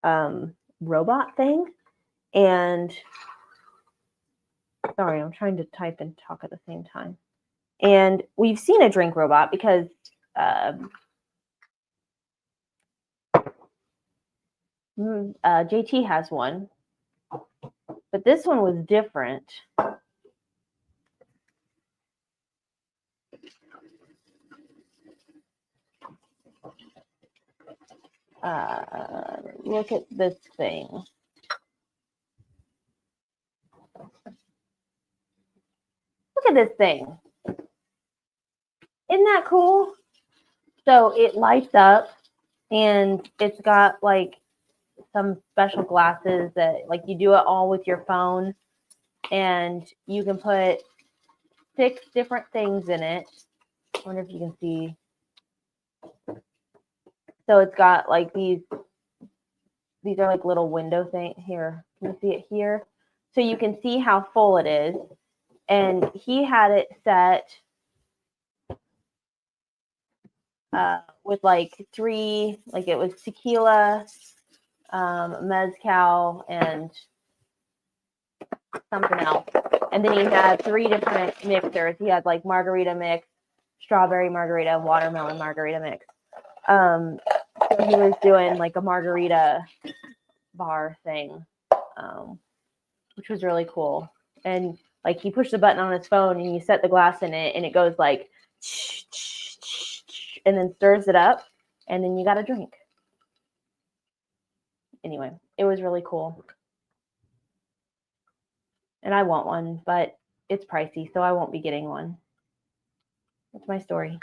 robot thing. And sorry, I'm trying to type and talk at the same time. And we've seen a drink robot because JT has one, but this one was different. Look at this thing. Look at this thing. Isn't that cool? So it lights up and it's got like some special glasses that like you do it all with your phone and you can put 6 different things in it. I wonder if you can see. So it's got like these are like little window things here. Can you see it here? So you can see how full it is. And he had it set with like 3, like it was tequila, mezcal, and something else. And then he had 3 different mixers. He had like margarita mix, strawberry margarita, watermelon margarita mix. So he was doing like a margarita bar thing, which was really cool. And like he pushed the button on his phone and you set the glass in it and it goes like and then stirs it up and then you got a drink. Anyway, it was really cool. And I want one, but it's pricey, so I won't be getting one. That's my story.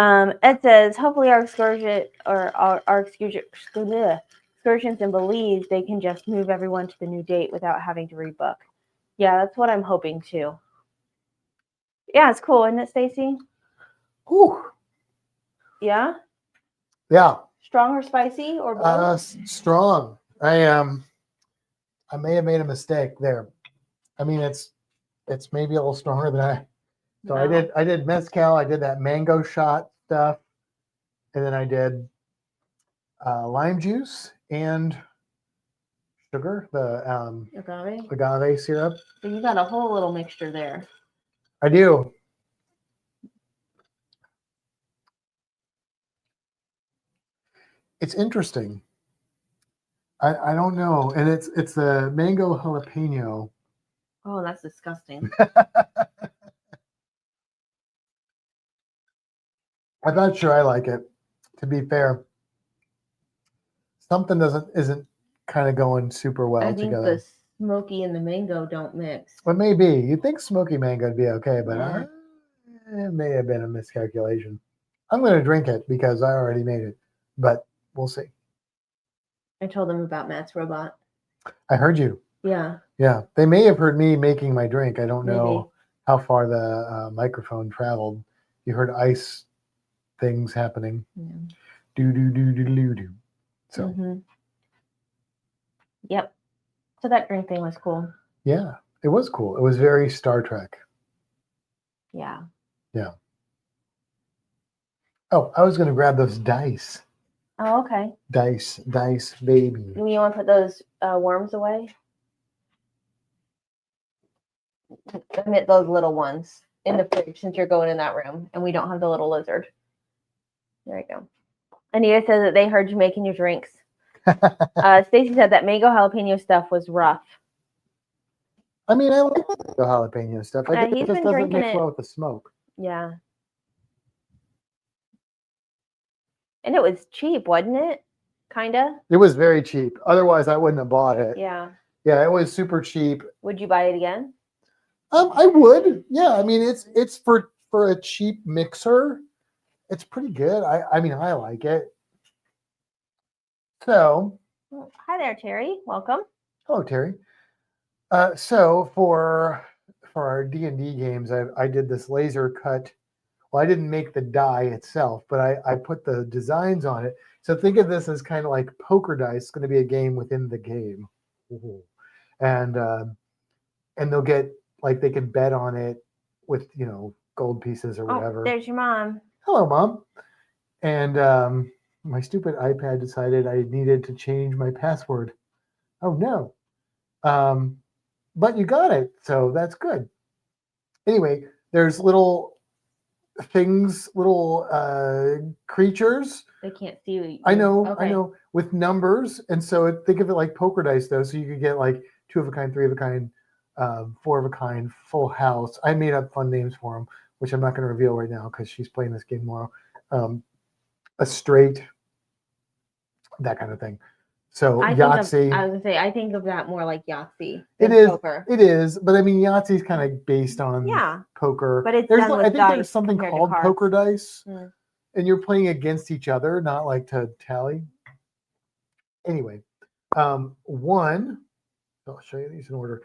It says, hopefully our excursion or our excursions in Belize, they can just move everyone to the new date without having to rebook. Yeah, that's what I'm hoping too. Yeah, it's cool, isn't it, Stacy? Whew. Yeah? Yeah. Strong or spicy or both? Strong. I may have made a mistake there. I mean, it's maybe a little stronger than I. So no. I did mezcal. I did that mango shot stuff, and then I did lime juice and sugar, the agave syrup. So you got a whole little mixture there. I do. It's interesting. I don't know, and it's a mango jalapeno. Oh, that's disgusting. I'm not sure I like it. To be fair, something isn't kind of going super I well think together. the smoky and the mango don't mix. It may be. You'd think smoky mango would be okay, but Yeah. it may have been a miscalculation. I'm going to drink it because I already made it, but we'll see. I told them about Matt's robot. I heard you. Yeah, Yeah, they may have heard me making my drink. I don't maybe. know how far the microphone traveled. You heard ice things happening. Yeah. Do do do do do do. So Mhm. Yep. So that drink thing was cool. yeah, it was cool. It was very Star Trek. Yeah. Yeah. Oh, I was going to grab those dice. Oh, okay. Dice, baby. You want to put those worms away? I meant those little ones in the fridge since you're going in that room and we don't have the little lizard. There you go. Anita says that they heard you making your drinks. Stacy said that mango jalapeno stuff was rough. I mean, I like the jalapeno stuff. I think He's it just been doesn't drinking mix it. well with the smoke. Yeah. And it was cheap, wasn't it? Kinda. It was very cheap. Otherwise, I wouldn't have bought it. Yeah. Yeah, it was super cheap. Would you buy it again? I would. Yeah, I mean, it's for a cheap mixer. It's pretty good. I mean, I like it. So, Well, hi there, Terry. Welcome. hello, Terry. So for our D&D games, I did this laser cut. Well, I didn't make the die itself, but I put the designs on it. So think of this as kind of like poker dice. It's going to be a game within the game. Ooh. And they'll get, like, they can bet on it with, gold pieces or whatever. Oh, there's your mom. Hello, Mom. And my stupid iPad decided I needed to change my password. Oh, no. But you got it, so that's good. Anyway, there's little things, little creatures. They can't see you. I know, Okay. with numbers. And so think of it like poker dice, though. So you could get like 2 of a kind, 3 of a kind, 4 of a kind, full house. I made up fun names for them, which I'm not going to reveal right now because she's playing this game tomorrow. A straight, that kind of thing. So Yahtzee. I was gonna say I think of that more like Yahtzee. It is. Poker. It is, but I mean Yahtzee is kind of based on poker. But it's there's done with I think dice there's something compared to called cards. poker dice, and you're playing against each other, not like to tally. Anyway, one. I'll show you these in order.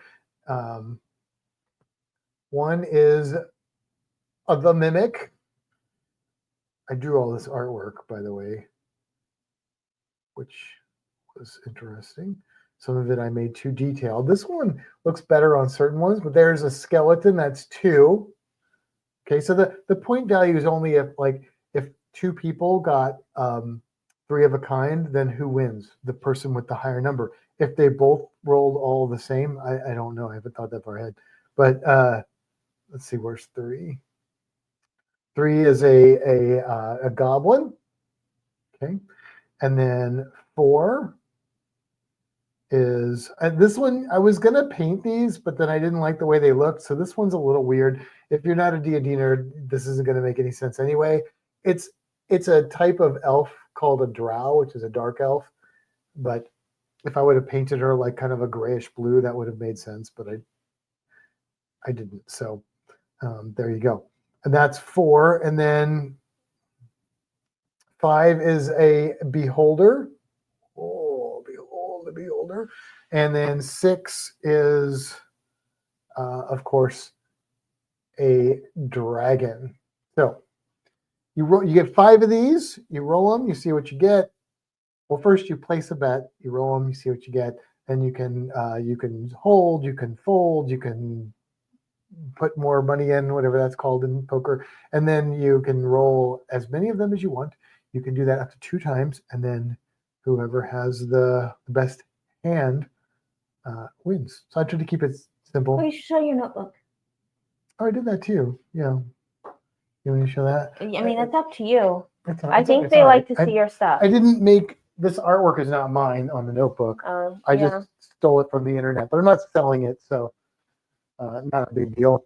One is the Mimic. I drew all this artwork, by the way, which was interesting. Some of it I made too detailed. This one looks better on certain ones, but there's a skeleton that's 2. Okay, so the point value is only if 2 people got 3 of a kind, then who wins? The person with the higher number. If they both rolled all the same, I don't know. I haven't thought that far ahead. But let's see, where's 3? 3 is a goblin. Okay, and then 4 is this one. I was gonna paint these, but then I didn't like the way they looked. So this one's a little weird. If you're not a D&D nerd, this isn't gonna make any sense anyway. It's a type of elf called a drow, which is a dark elf. But if I would have painted her like kind of a grayish blue, that would have made sense. But I didn't. So there you go. And that's 4. And then 5 is a beholder. Oh, behold the beholder. And then 6 is, of course, a dragon. So you get 5 of these. You roll them. You see what you get. Well, first you place a bet. You roll them. You see what you get. Then you can hold. You can fold. You can put more money in, whatever that's called in poker. And then you can roll as many of them as you want. You can do that up to 2 times, and then whoever has the best hand wins. So I try to keep it simple. Oh, you should show your notebook. Oh, I did that too. Yeah. You want me to show that? I mean, it's up to you. It's I think they like to see your stuff. I didn't make this artwork is not mine on the notebook. I Yeah. just stole it from the internet, but I'm not selling it, so not a big deal.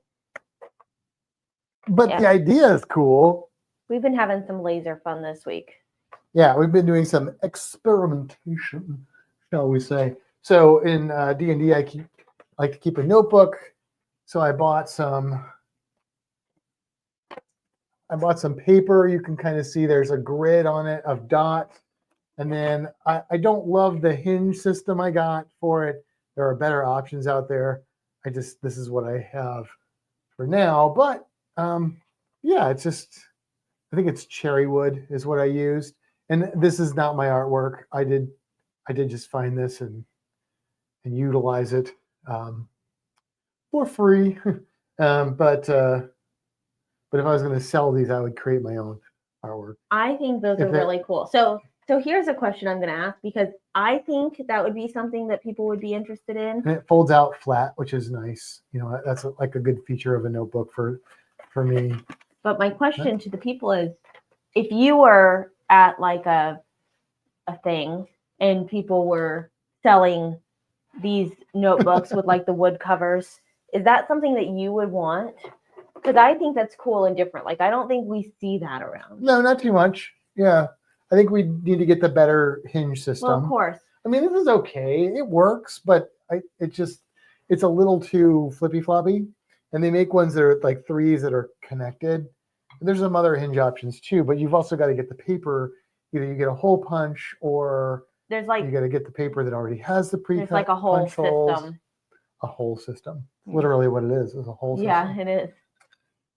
But Yeah. the idea is cool. We've been having some laser fun this week. Yeah, we've been doing some experimentation, shall we say. So in D&D, like to keep a notebook. So I bought some paper. You can kind of see there's a grid on it of dots. And then I don't love the hinge system I got for it. There are better options out there. This is what I have for now. But yeah, it's just, I think it's cherry wood is what I used. And this is not my artwork. I did just find this and utilize it for free. But if I was going to sell these, I would create my own artwork. I think those are really cool. So here's a question I'm going to ask, because I think that would be something that people would be interested in. And it folds out flat, which is nice. You know, that's like a good feature of a notebook for me. But my question to the people is, if you were at like a thing and people were selling these notebooks with like the wood covers, is that something that you would want? Because I think that's cool and different. Like, I don't think we see that around. No, not too much. Yeah. I think we need to get the better hinge system. Well, of course. I mean, this is okay. It works, but it's a little too flippy floppy. And they make ones that are like threes that are connected. And there's some other hinge options too, but you've also got to get the paper. Either you get a hole punch, or there's like you got to get the paper that already has the pre-cut. There's like a whole punch holes. system. A whole system. Literally what it is a whole system. Yeah, it is.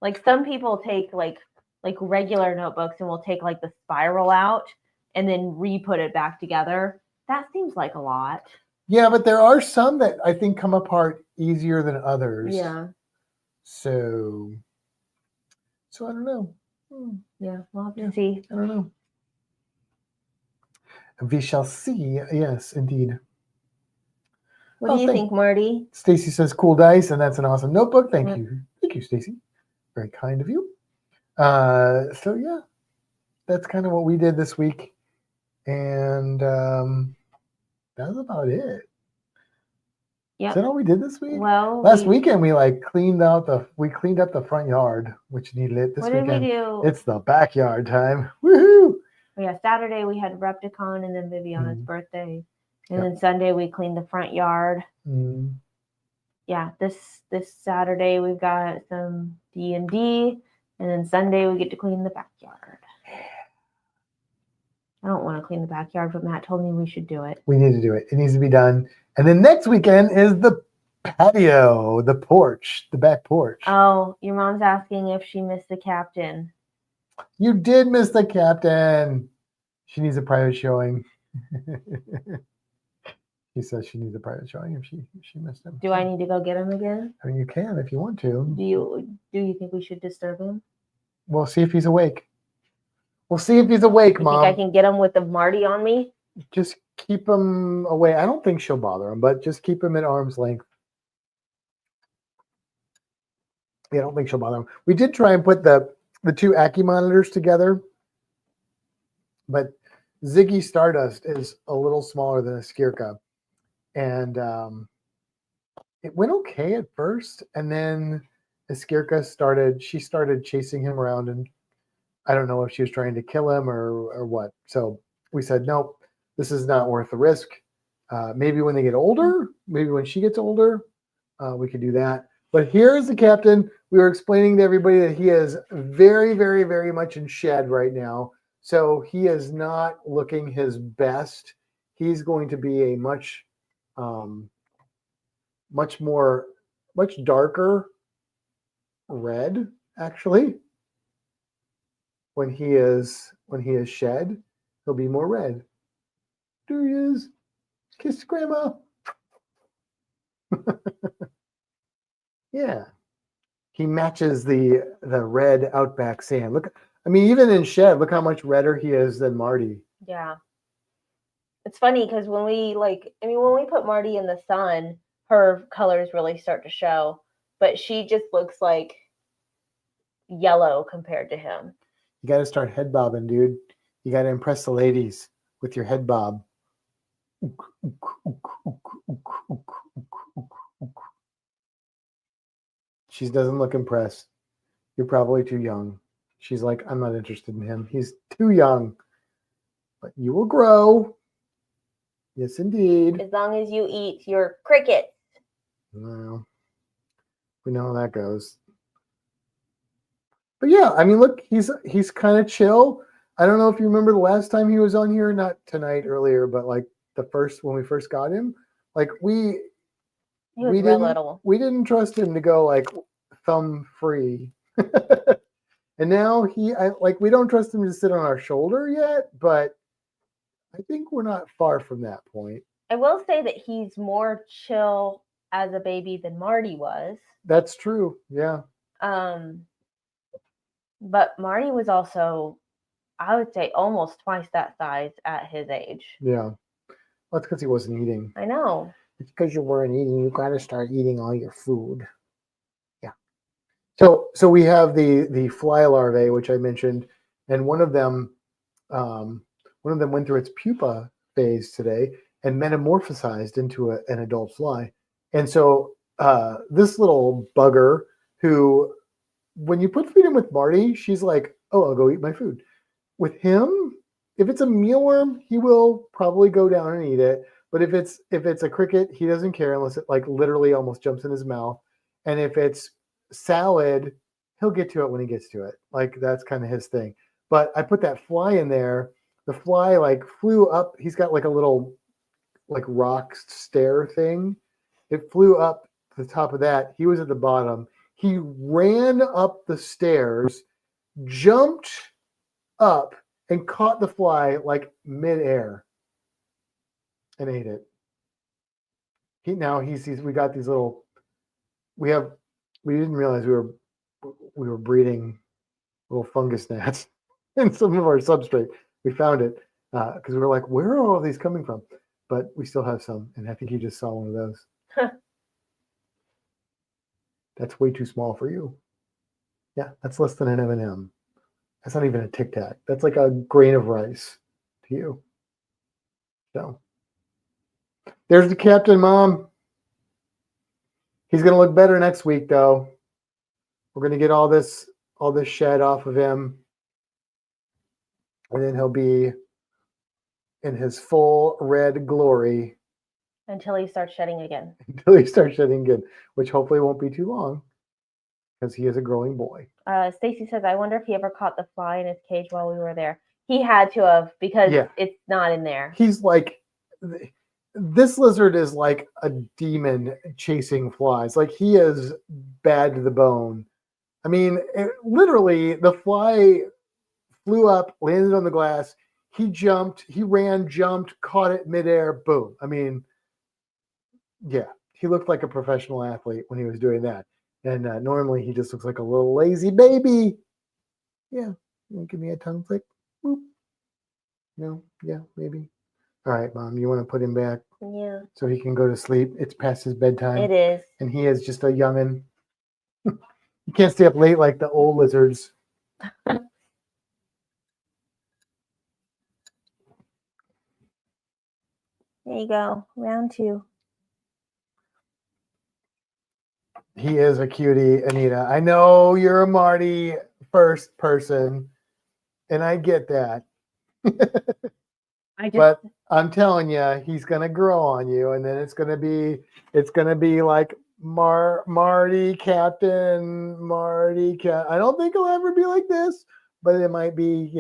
Like, some people take like regular notebooks and will take like the spiral out and then re-put it back together. That seems like a lot. Yeah, but there are some that I think come apart easier than others. Yeah. So I don't know. Yeah, we'll have to see. I don't know. We shall see. Yes, indeed. What do you think, Marty? Stacy says cool dice, and that's an awesome notebook. Thank you. Thank you, Stacy. Very kind of you. So yeah, that's kind of what we did this week. And that's about it. Yeah. Is that all we did this week? Well, last weekend we cleaned up the front yard, which needed it. This weekend, what did we do? It's the backyard time. Woohoo! Yeah, Saturday we had Repticon and then Viviana's birthday, and then Sunday we cleaned the front yard. Yeah, this Saturday we've got some D&D, and then Sunday we get to clean the backyard. I don't want to clean the backyard, but Matt told me we should do it. We need to do it. It needs to be done. And then next weekend is the patio, the porch, the back porch. Oh, your mom's asking if she missed the captain. You did miss the captain. She needs a private showing. She says she needs a private showing if she missed him. Do I need to go get him again? I mean, you can if you want to. Do you think we should disturb him? We'll see if he's awake. We'll see if he's awake, Mom. Think I can get him with the Marty on me? Just keep him away. I don't think she'll bother him, but just keep him at arm's length. Yeah, I don't think she'll bother him. We did try and put the two Ackie monitors together, but Ziggy Stardust is a little smaller than a Skirka. And it went okay at first, and then Skirka started chasing him around, and I don't know if she was trying to kill him or what. So we said, nope, this is not worth the risk. Maybe when they get older, maybe when she gets older, we could do that. But here's the captain. We were explaining to everybody that he is very, very, very much in shed right now. So he is not looking his best. He's going to be a much darker red, actually. When he is shed, he'll be more red. There he is. Kiss Grandma. Yeah. He matches the red Outback sand. Look, I mean, even in shed, look how much redder he is than Marty. Yeah. It's funny because when we put Marty in the sun, her colors really start to show, but she just looks like yellow compared to him. You got to start head bobbing, dude. You got to impress the ladies. with your head bob. She doesn't look impressed. You're probably too young. She's like, I'm not interested in him. He's too young. But you will grow. Yes, indeed. As long as you eat your cricket. Well, we know how that goes. But yeah, I mean, look, he's kind of chill. I don't know if you remember the last time he was on here, not tonight, earlier, but like when we first got him, like He was real little. we didn't trust him to go like thumb free. And now we don't trust him to sit on our shoulder yet, but I think we're not far from that point. I will say that he's more chill as a baby than Marty was. That's true. Yeah. But Marty was also, I would say, almost twice that size at his age. Yeah. Well, that's because he wasn't eating. I know. It's because you weren't eating. You got to start eating all your food. Yeah. So we have the fly larvae, which I mentioned, and one of them went through its pupa phase today and metamorphosized into an adult fly. And so this little bugger, who, when you put feed in with Marty, she's like, "Oh, I'll go eat my food." With him, if it's a mealworm, he will probably go down and eat it. But if it's a cricket, he doesn't care unless it like literally almost jumps in his mouth. And if it's salad, he'll get to it when he gets to it. Like that's kind of his thing. But I put that fly in there. The fly like flew up. He's got like a little like rock stair thing. It flew up to the top of that. He was at the bottom. He ran up the stairs, jumped up, and caught the fly like midair and ate it. We got these little. We didn't realize we were breeding little fungus gnats in some of our substrate. We found it because we were like, where are all these coming from? But we still have some, and I think you just saw one of those. That's way too small for you. Yeah, that's less than an M&M. That's not even a Tic Tac. That's like a grain of rice to you. So there's the captain, Mom. He's gonna look better next week, though. We're gonna get all this shed off of him, and then he'll be in his full red glory until he starts shedding again. Which hopefully won't be too long, because he is a growing boy. Stacy says, I wonder if he ever caught the fly in his cage while we were there. He had to have, because it's not in there. He's like, this lizard is like a demon chasing flies. Like he is bad to the bone. I mean, literally, the fly flew up, landed on the glass. He jumped, caught it midair, boom. I mean, yeah, he looked like a professional athlete when he was doing that. And normally he just looks like a little lazy baby. Yeah, give me a tongue flick. Boop. No, yeah, maybe. All right, Mom, you want to put him back? Yeah. So he can go to sleep. It's past his bedtime. It is. And he is just a youngin'. You can't stay up late like the old lizards. There you go. Round 2. He is a cutie, Anita. I know you're a Marty first person, and I get that. But I'm telling you, he's gonna grow on you, and then it's gonna be like Marty Captain. I don't think he'll ever be like this, but it might be,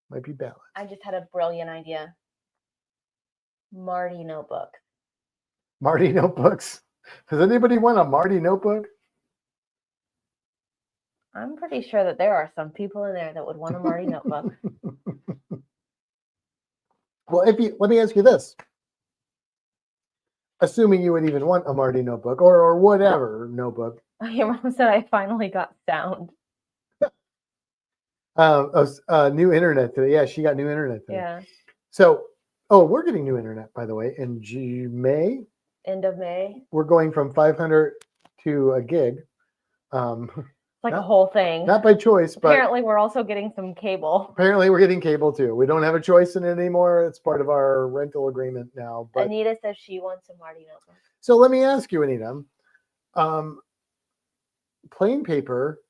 might be balanced. I just had a brilliant idea. Marty notebook. Marty notebooks. Does anybody want a Marty notebook? I'm pretty sure that there are some people in there that would want a Marty notebook. Well, let me ask you this. Assuming you would even want a Marty notebook or whatever notebook. Your mom said I finally got sound. New internet today. Yeah, she got new internet today. Yeah. So, we're getting new internet, by the way, in May. End of May. We're going from 500 to a gig. It's like a whole thing. Not by choice, but apparently we're also getting some cable. Apparently we're getting cable too. We don't have a choice in it anymore. It's part of our rental agreement now. But Anita says she wants a Marty notebook. so let me ask you, Anita. Plain paper,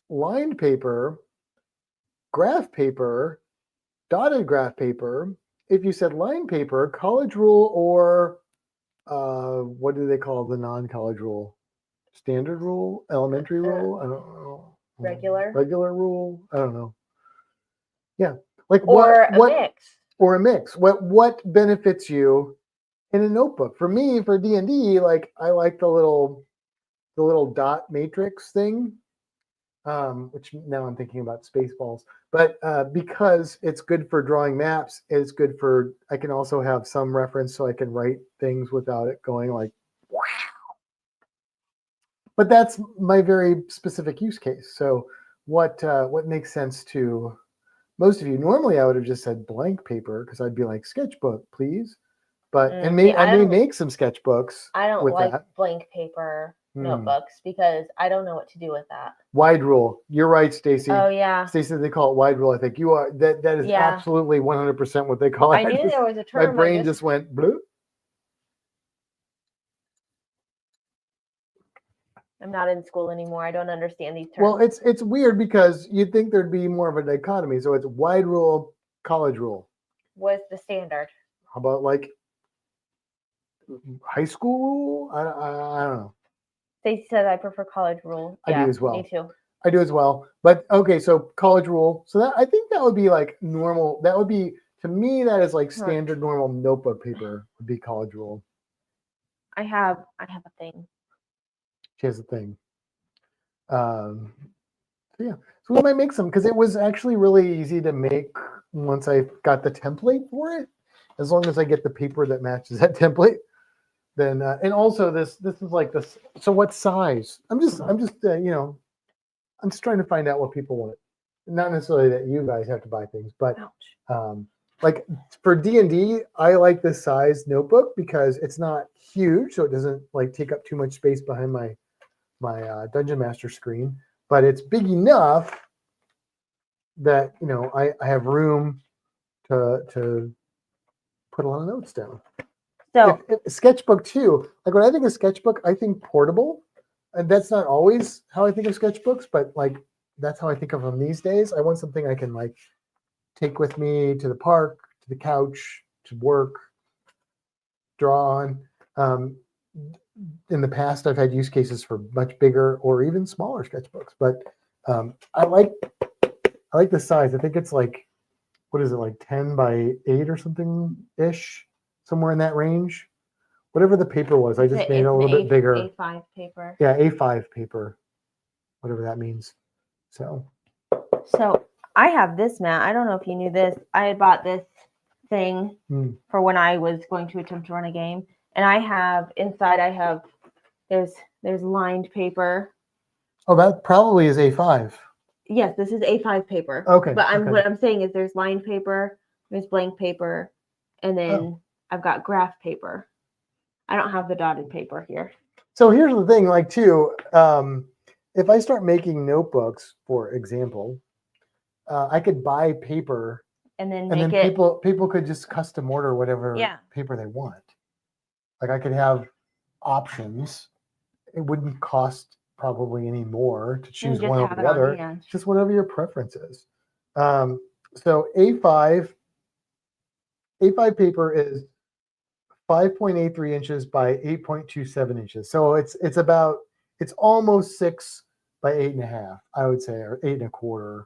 lined paper, graph paper, dotted graph paper. If you said lined paper, college rule, or what do they call the non-college rule? Standard rule, elementary rule. I don't know. Regular rule. I don't know. Yeah, like or a mix. Or a mix. What benefits you in a notebook? For me, for D&D, like I like the little dot matrix thing. Which now I'm thinking about Spaceballs, but because it's good for drawing maps, it's good for, I can also have some reference so I can write things without it going like, wow. But that's my very specific use case. So what makes sense to most of you? Normally I would have just said blank paper because I'd be like, sketchbook, please. But I may make some sketchbooks. I don't like blank paper notebooks because I don't know what to do with that. Wide rule. You're right, Stacy. Oh yeah. Stacy, they call it wide rule. I think you are. That is absolutely 100% what they call it. I knew there was a term. My brain just went blue. I'm not in school anymore. I don't understand these terms. Well, it's weird because you'd think there'd be more of a dichotomy. So it's wide rule, college rule. What's the standard? How about like high school rule? I don't know. They said I prefer college rule. I do as well. Me too. I do as well. But okay, so college rule. So that I think that would be like normal. That would be, to me, that is like standard normal notebook paper would be college rule. I have a thing. She has a thing. So yeah. So we might make some because it was actually really easy to make once I got the template for it. As long as I get the paper that matches that template. Then and also this is like this. So what size? I'm just I'm just trying to find out what people want. Not necessarily that you guys have to buy things, but like for D&D, I like this size notebook because it's not huge, so it doesn't like take up too much space behind my Dungeon Master screen, but it's big enough that I have room to put a lot of notes down. So if sketchbook too, like when I think of sketchbook, I think portable, and that's not always how I think of sketchbooks, but like that's how I think of them these days. I want something I can like take with me to the park, to the couch, to work, draw on. In the past, I've had use cases for much bigger or even smaller sketchbooks, but I like the size. I think it's like, what is it, like 10 by 8 or something ish, somewhere in that range. Whatever the paper was, I just made it a little bit bigger. A5 paper. Yeah, A5 paper, whatever that means. So I have this, Matt. I don't know if you knew this. I had bought this thing for when I was going to attempt to run a game. And I have inside, there's lined paper. Oh, that probably is A5. Yes, this is A5 paper. Okay. But what I'm saying is there's lined paper, there's blank paper, and then I've got graph paper. I don't have the dotted paper here. So here's the thing, like too, if I start making notebooks, for example, I could buy paper, and then people could just custom order whatever paper they want. Like I could have options. It wouldn't cost probably any more to choose one over the other. Just whatever your preference is. So A5 paper is 5.83 inches by 8.27 inches. So it's almost 6 by 8.5, I would say, or 8.25,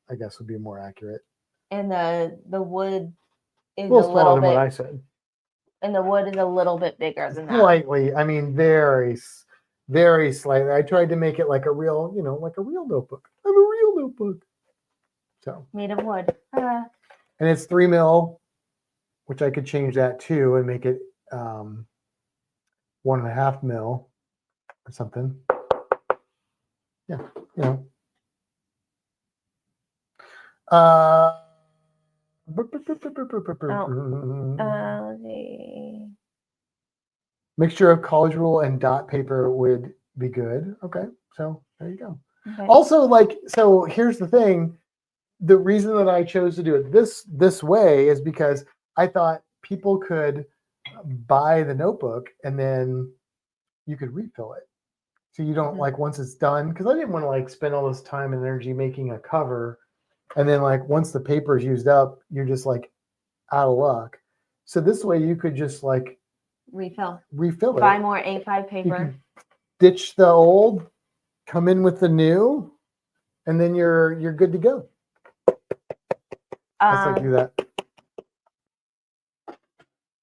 I guess would be more accurate. And the wood is a little smaller than what I said. And the wood is a little bit bigger than that. Slightly. I mean, very, very slightly. I tried to make it like a real, like a real notebook. I'm a real notebook. So made of wood. And it's 3 mil, which I could change that too and make it 1.5 mil or something. Yeah, Mixture of college rule and dot paper would be good. Okay, so there you go. Okay. Also, like, so here's the thing. The reason that I chose to do it this way is because I thought people could buy the notebook and then you could refill it. So you don't like once it's done, because I didn't want to like spend all this time and energy making a cover. And then like once the paper is used up, you're just like out of luck. So this way you could just like refill it. Buy more A5 You paper. can ditch the old, come in with the new, and then you're good to go. Let's like do that.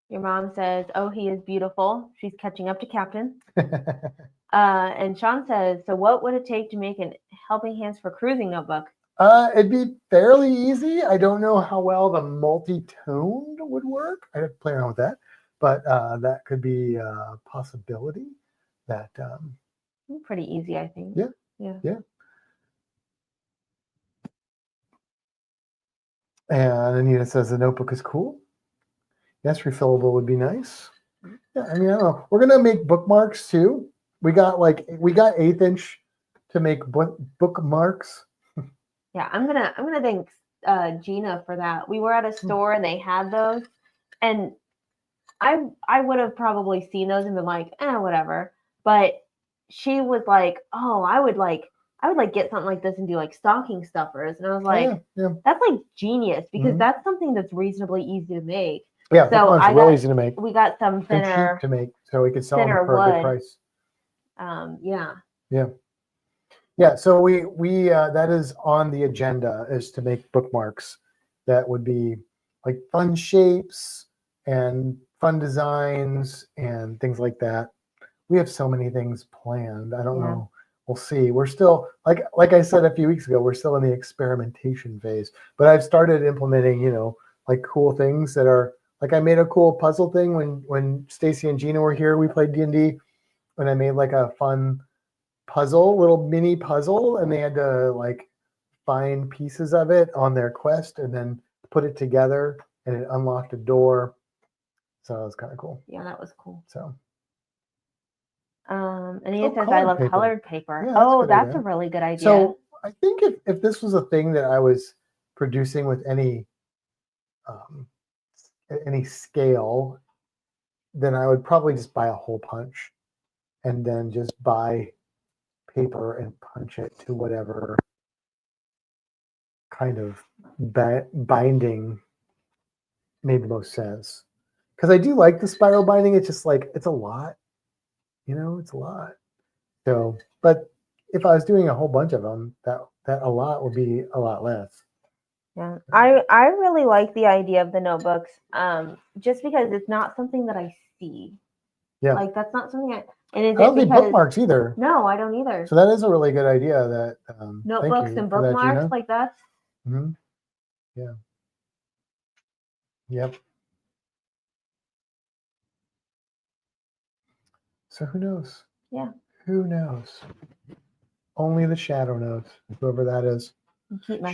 Your mom says, "Oh, he is beautiful." She's catching up to Captain. And Sean says, "So what would it take to make an Helping Hands for Cruising notebook?" It'd be fairly easy. I don't know how well the multi-toned would work. I have to play around with that, but that could be a possibility. That pretty easy, I think. Yeah. And Anita says the notebook is cool. Yes, refillable would be nice. Yeah, I mean, I don't know. We're gonna make bookmarks too. We got 1/8 inch to make bookmarks. Yeah, I'm gonna thank Gina for that. We were at a store and they had those, and I would have probably seen those and been like, whatever. But she was like, oh, I would like get something like this and do like stocking stuffers. And I was like, that's like genius, because that's something that's reasonably easy to make. Yeah, so real easy to make. We got some thinner, cheap to make, so we could sell them for a good price. Yeah. So we that is on the agenda, is to make bookmarks that would be like fun shapes and fun designs and things like that. We have so many things planned. I don't know. We'll see. We're still like I said a few weeks ago, we're still in the experimentation phase. But I've started implementing, like cool things that are like, I made a cool puzzle thing when Stacy and Gina were here. We played D&D, and I made like a fun puzzle, little mini puzzle, and they had to like find pieces of it on their quest and then put it together, and it unlocked a door. So that was kind of cool. Yeah, that was cool. So Anita says, I love colored paper. Yeah, that's a really good idea. So I think if this was a thing that I was producing with any scale, then I would probably just buy a hole punch and then just buy paper and punch it to whatever kind of binding made the most sense. Because I do like the spiral binding. It's just like, it's a lot, it's a lot. So, but if I was doing a whole bunch of them, that a lot would be a lot less. Yeah, I really like the idea of the notebooks, just because it's not something that I see. Yeah, like that's not something I don't think bookmarks either. No, I don't either. So that is a really good idea. That notebooks and bookmarks that, like that. Mm-hmm. Yeah. Yep. So who knows? Yeah. Who knows? Only the shadow knows, whoever that is.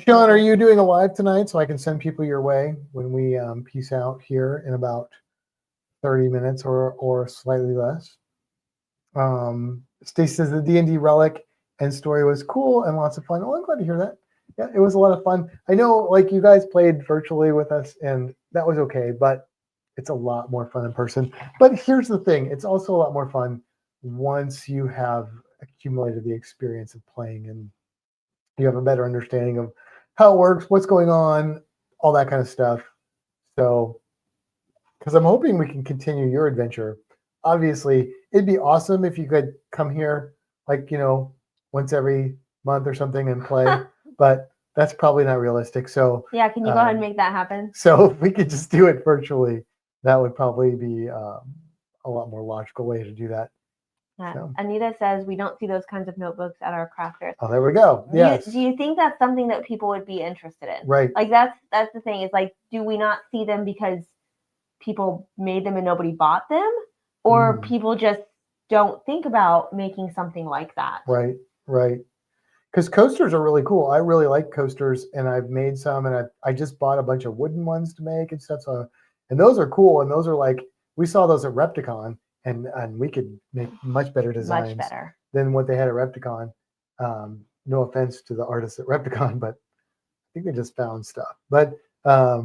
Sean, are you doing a live tonight so I can send people your way when we peace out here in about 30 minutes or slightly less? Stacey says the D&D relic and story was cool and lots of fun. Oh, I'm glad to hear that. Yeah, it was a lot of fun. I know, like, you guys played virtually with us, and that was okay, but it's a lot more fun in person. But here's the thing. It's also a lot more fun once you have accumulated the experience of playing and you have a better understanding of how it works, what's going on, all that kind of stuff. So, because I'm hoping we can continue your adventure. Obviously, it'd be awesome if you could come here, like, once every month or something and play, but that's probably not realistic. So yeah, can you go ahead and make that happen? So if we could just do it virtually, that would probably be a lot more logical way to do that. Yeah. So. Anita says we don't see those kinds of notebooks at our craft fairs. Oh, there we go. Yes. Do you think that's something that people would be interested in? Right. Like that's the thing. Is like, do we not see them because people made them and nobody bought them, or people just don't think about making something like that? Right. Because coasters are really cool. I really like coasters, and I've made some, and I just bought a bunch of wooden ones to make and stuff. So, and those are cool, and those are like, we saw those at Repticon, and we could make much better designs than what they had at Repticon. No offense to the artists at Repticon, but I think they just found stuff. But I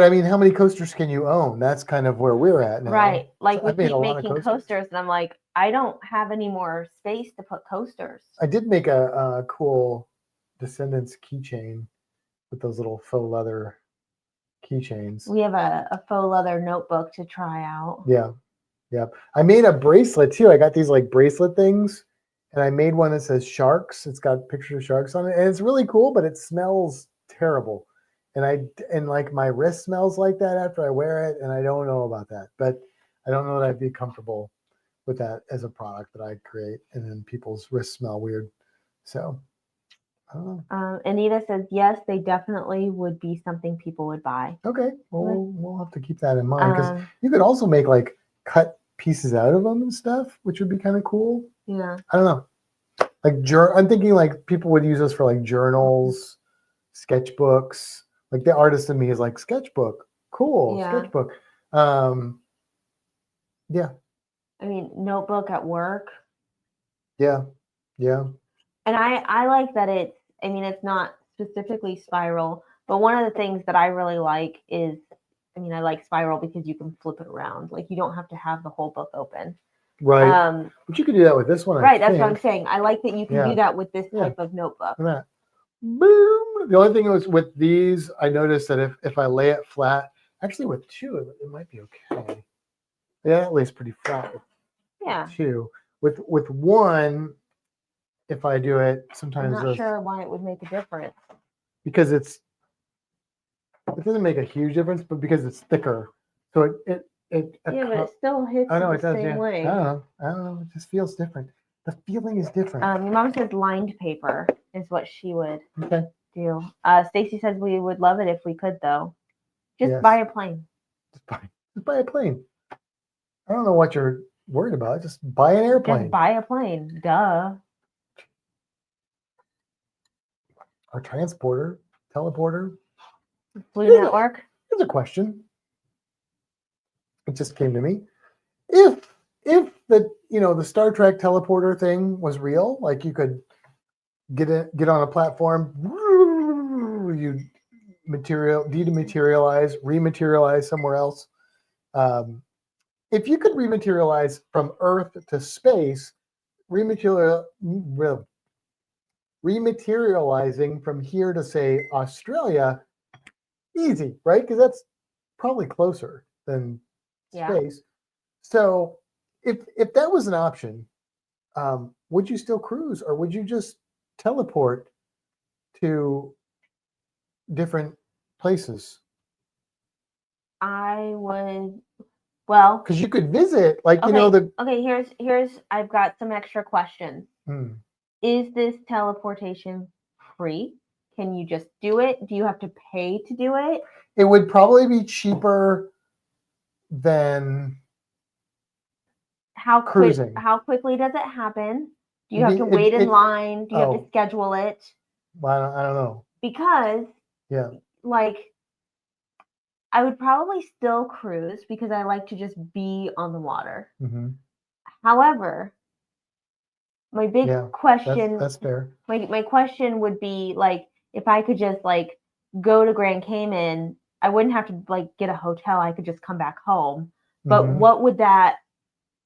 mean, how many coasters can you own? That's kind of where we're at now. Right. Like So we I've made keep a lot of making coasters, and I'm like, I don't have any more space to put coasters. I did make a cool Descendants keychain with those little faux leather keychains. We have a faux leather notebook to try out. Yeah. Yeah. I made a bracelet too. I got these like bracelet things, and I made one that says sharks. It's got pictures of sharks on it, and it's really cool, but it smells terrible. And like my wrist smells like that after I wear it, and I don't know about that. But I don't know that I'd be comfortable with that as a product that I create, and then people's wrists smell weird. So I don't know. Anita says yes, they definitely would be something people would buy. Okay, well, we'll have to keep that in mind, because you could Um, also make like cut pieces out of them and stuff, which would be kind of cool. Yeah. I don't know. Like I'm thinking like people would use this for like journals, sketchbooks. Like the artist in me is like sketchbook, cool, Yeah. sketchbook. Yeah. I mean, notebook at work. Yeah. Yeah. And I like that it's, I mean, it's not specifically spiral, but one of the things that I really like is, I mean, I like spiral because you can flip it around. Like you don't have to have the whole book open. Right. But you could do that with this one. Right. That's what I'm saying. I like that you can do that with this type of notebook. Look at that. Boom. The only thing was with these, I noticed that if I lay it flat, actually with two, it might be okay. Yeah, it lays pretty flat with two. With one, if I do it, sometimes I'm not sure why it would make a difference. Because it doesn't make a huge difference, but because it's thicker, so it but it still hits the same way. I don't know. It just feels different. The feeling is different. Your mom says lined paper is what she would do. Stacy says we would love it if we could, though. Just buy a plane. Just buy a plane. I don't know what you're worried about. Just buy an airplane. Just buy a plane. Duh. Or transporter, teleporter. Blue Network. Here's a question. It just came to me. If the Star Trek teleporter thing was real, like you could get on a platform, you dematerialize, rematerialize somewhere else. If you could rematerialize from Earth to space, rematerializing from here to say Australia, easy, right? Because that's probably closer than space. So if that was an option, would you still cruise, or would you just teleport to different places? I would. Well, because you could visit, like Okay, here's. I've got some extra questions. Is this teleportation free? Can you just do it? Do you have to pay to do it? It would probably be cheaper than cruising. How quickly does it happen? Do you have to wait in line? Do you have to schedule it? Well, I don't know. Because like I would probably still cruise because I like to just be on the water. However, my big question, that's fair. My question would be like, if I could just like go to Grand Cayman, I wouldn't have to like get a hotel. I could just come back home. But what would that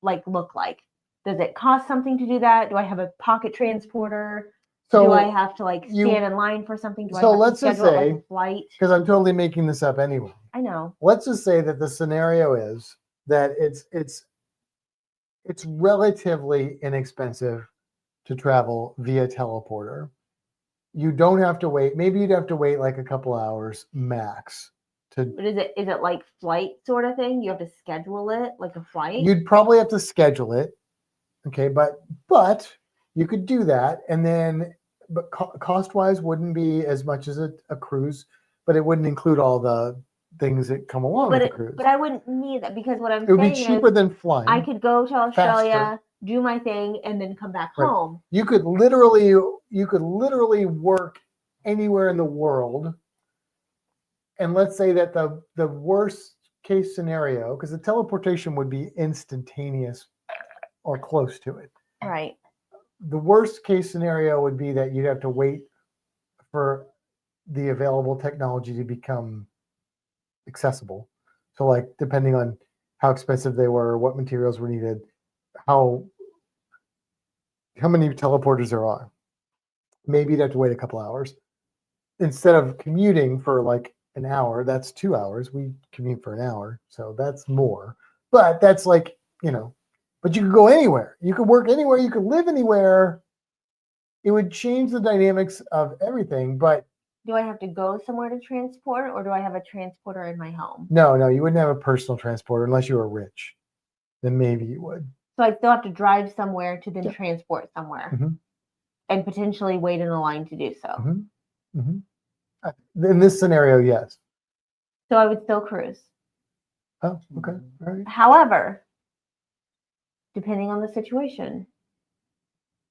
like look like? Does it cost something to do that? Do I have a pocket transporter? So do I have to like stand in line for something? Do I have to schedule like a flight? Because I'm totally making this up anyway. I know. Let's just say that the scenario is that it's relatively inexpensive to travel via teleporter. You don't have to wait. Maybe you'd have to wait like a couple hours max. But is it like flight sort of thing? You have to schedule it like a flight? You'd probably have to schedule it. Okay, but you could do that, and then cost-wise wouldn't be as much as a cruise, but it wouldn't include all the things that come along with the cruise. But I wouldn't need that because what I'm saying is it would be cheaper than flying. I could go to Australia, do my thing, and then come back home. You could literally work anywhere in the world. And let's say that the worst case scenario, because the teleportation would be instantaneous or close to it. Right. the worst case scenario would be that you'd have to wait for the available technology to become accessible. So, like, depending on how expensive they were, what materials were needed, how many teleporters there are, maybe you'd have to wait a couple hours instead of commuting for like an hour. That's 2 hours. We commute for an hour, so that's more. But that's like, but you could go anywhere. You could work anywhere. You could live anywhere. It would change the dynamics of everything. But do I have to go somewhere to transport, or do I have a transporter in my home? no, you wouldn't have a personal transporter unless you were rich. Then maybe you would. So I still have to drive somewhere to then Yeah. transport somewhere, Mm-hmm. and potentially wait in a line to do so. Mm-hmm. Mm-hmm. In this scenario, yes. So I would still cruise. Oh, okay. All right. However, depending on the situation,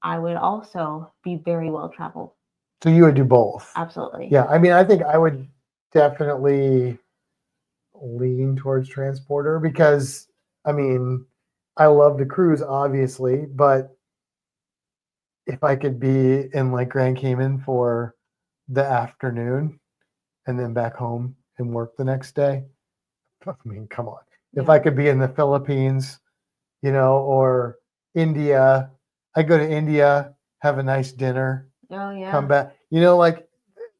I would also be very well traveled. So you would do both? Absolutely. Yeah. I mean, I think I would definitely lean towards transporter because, I mean, I love to cruise, obviously, but if I could be in like Grand Cayman for the afternoon and then back home and work the next day, I mean, come on. If Yeah. I could be in the Philippines, or India, I go to India, have a nice dinner, Oh yeah. come back. Like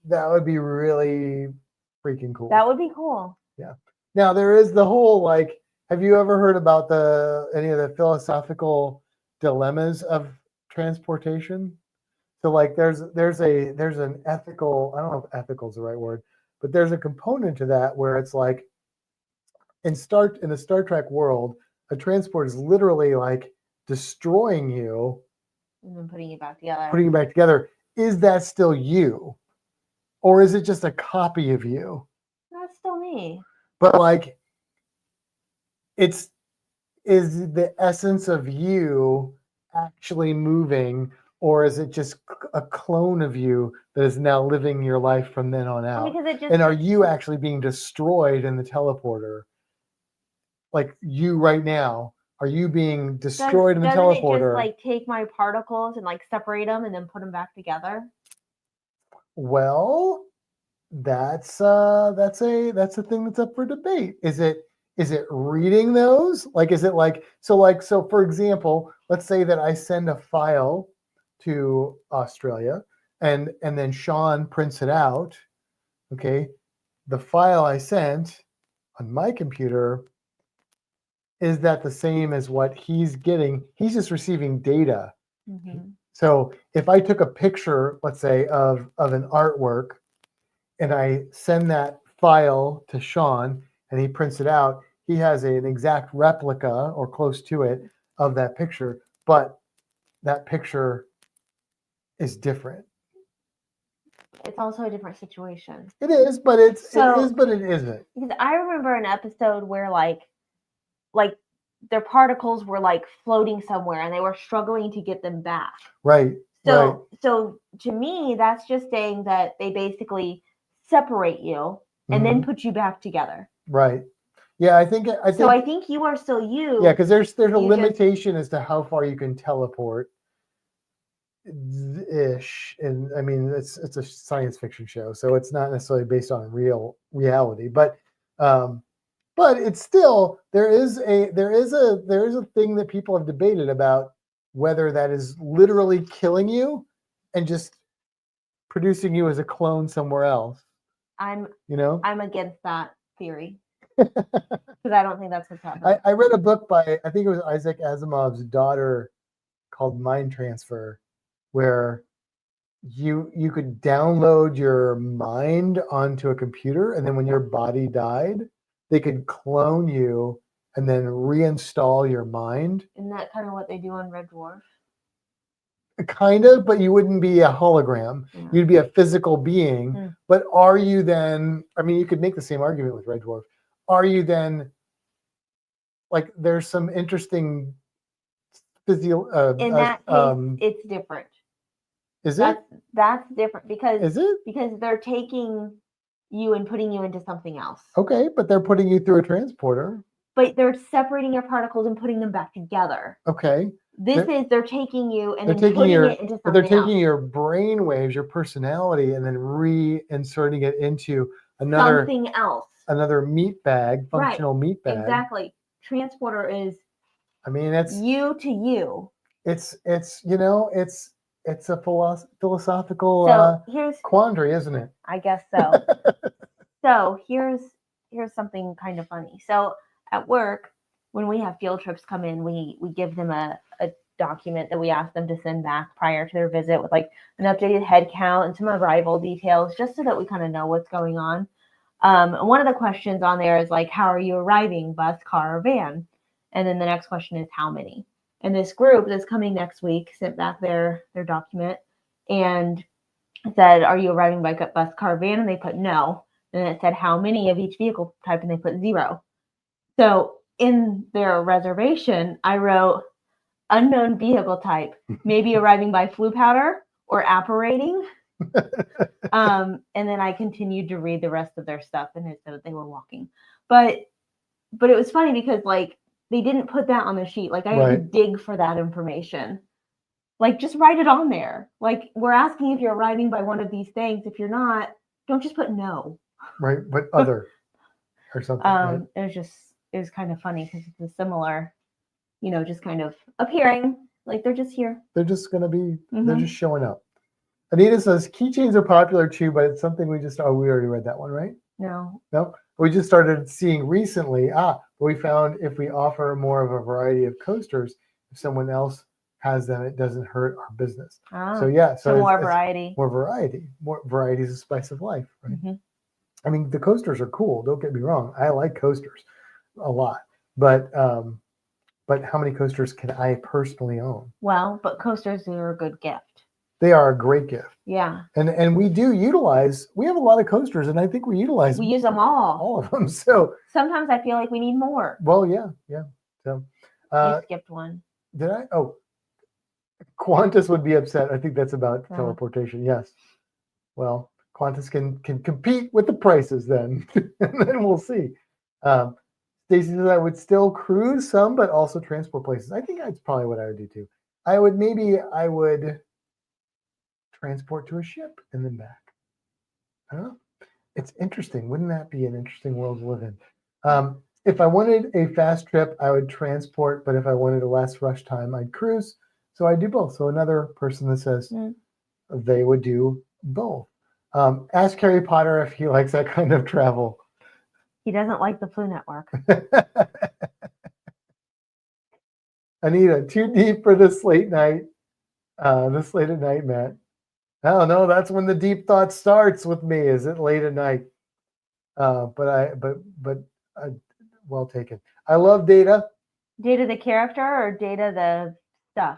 that would be really freaking cool. That would be cool. Yeah. Now there is the whole like, have you ever heard about any of the philosophical dilemmas of transportation? So like there's an ethical, I don't know if ethical is the right word, but there's a component to that where it's like in the Star Trek world, a transport is literally like destroying you and then putting you back together. Is that still you? Or is it just a copy of you? That's still me. But like is the essence of you actually moving, or is it just a clone of you that is now living your life from then on out? And are you actually being destroyed in the teleporter? Like you right now, are you being destroyed in the teleporter? Doesn't it just like take my particles and like separate them and then put them back together? Well, that's a thing that's up for debate. Is it reading those? Like, is it like so for example, let's say that I send a file to Australia and then Sean prints it out. Okay. The file I sent on my computer, is that the same as what he's getting? He's just receiving data. Mm-hmm. So if I took a picture, let's say, of an artwork, and I send that file to Sean and he prints it out, he has an exact replica or close to it of that picture, but that picture is different. It's also a different situation. It is, but it isn't. Because I remember an episode where like their particles were like floating somewhere and they were struggling to get them back. Right. So to me, that's just saying that they basically separate you and then put you back together. Right. Yeah, I think you are still you. Yeah, because there's a limitation as to how far you can teleport. Ish, and I mean it's a science fiction show, so it's not necessarily based on reality, but it's still there is a thing that people have debated about whether that is literally killing you and just producing you as a clone somewhere else. I'm against that theory because I don't think that's what's happening. I read a book by, I think it was Isaac Asimov's daughter, called Mind Transfer, where you could download your mind onto a computer, and then when your body died, they could clone you and then reinstall your mind. Isn't that kind of what they do on Red Dwarf? Kind of, but you wouldn't be a hologram. Yeah. You'd be a physical being. Mm. But are you then, I mean, you could make the same argument with Red Dwarf. Are you then, like, there's some interesting in that case, it's different. Is it? That's different because is it? Because they're taking you and putting you into something else. Okay, but they're putting you through a transporter. But they're separating your particles and putting them back together. Okay. They're taking you and they're then taking putting your, it into but they're something taking else. your brain waves, your personality, and then reinserting it into another Something else. another meat bag, Right. functional meat bag. Exactly. Transporter is I mean, it's you to you. it's you know it's a philosophical So here's, quandary, isn't it? I guess so. So here's something kind of funny. So at work, when we have field trips come in, we give them a document that we ask them to send back prior to their visit with like an updated head count and some arrival details, just so that we kind of know what's going on. One of the questions on there is like, how are you arriving, bus, car, or van? And then the next question is how many? And this group that's coming next week sent back their document and said, are you arriving by bus, car, van? And they put no. And then it said how many of each vehicle type, and they put 0. So in their reservation, I wrote unknown vehicle type, maybe arriving by flue powder or apparating. And then I continued to read the rest of their stuff, and it said that they were walking. But it was funny because like they didn't put that on the sheet. Like I had to dig for that information. Like just write it on there. Like we're asking if you're arriving by one of these things. If you're not, don't just put no. Right, but other or something. Right? It was kind of funny because it's a similar, just kind of appearing like they're just here. They're just gonna be. They're just showing up. Anita says keychains are popular too, but it's something we already read that one, right? No. We just started seeing recently. We found if we offer more of a variety of coasters, if someone else has them, it doesn't hurt our business. So more variety. More variety is the spice of life, right? I mean, the coasters are cool. Don't get me wrong. I like coasters a lot, but how many coasters can I personally own? Well, but coasters are a good gift. They are a great gift. Yeah. And we do utilize, we have a lot of coasters, and I think we use them all. All of them. So sometimes I feel like we need more. Well, yeah. So you skipped one. Did I? Oh, Qantas would be upset. I think that's about teleportation. Yes. Well, Qantas can compete with the prices then, and then we'll see. Stacy says I would still cruise some, but also transport places. I think that's probably what I would do too. I would transport to a ship and then back. I don't know. It's interesting. Wouldn't that be an interesting world to live in? If I wanted a fast trip, I would transport, but if I wanted a less rush time, I'd cruise. So I do both. So another person that says they would do both. Ask Harry Potter if he likes that kind of travel. He doesn't like the Flu Network. Anita, too deep for this late night. This late at night, Matt. I don't know. That's when the deep thought starts with me. Is it late at night? But well taken. I love Data. Data the character or Data the stuff?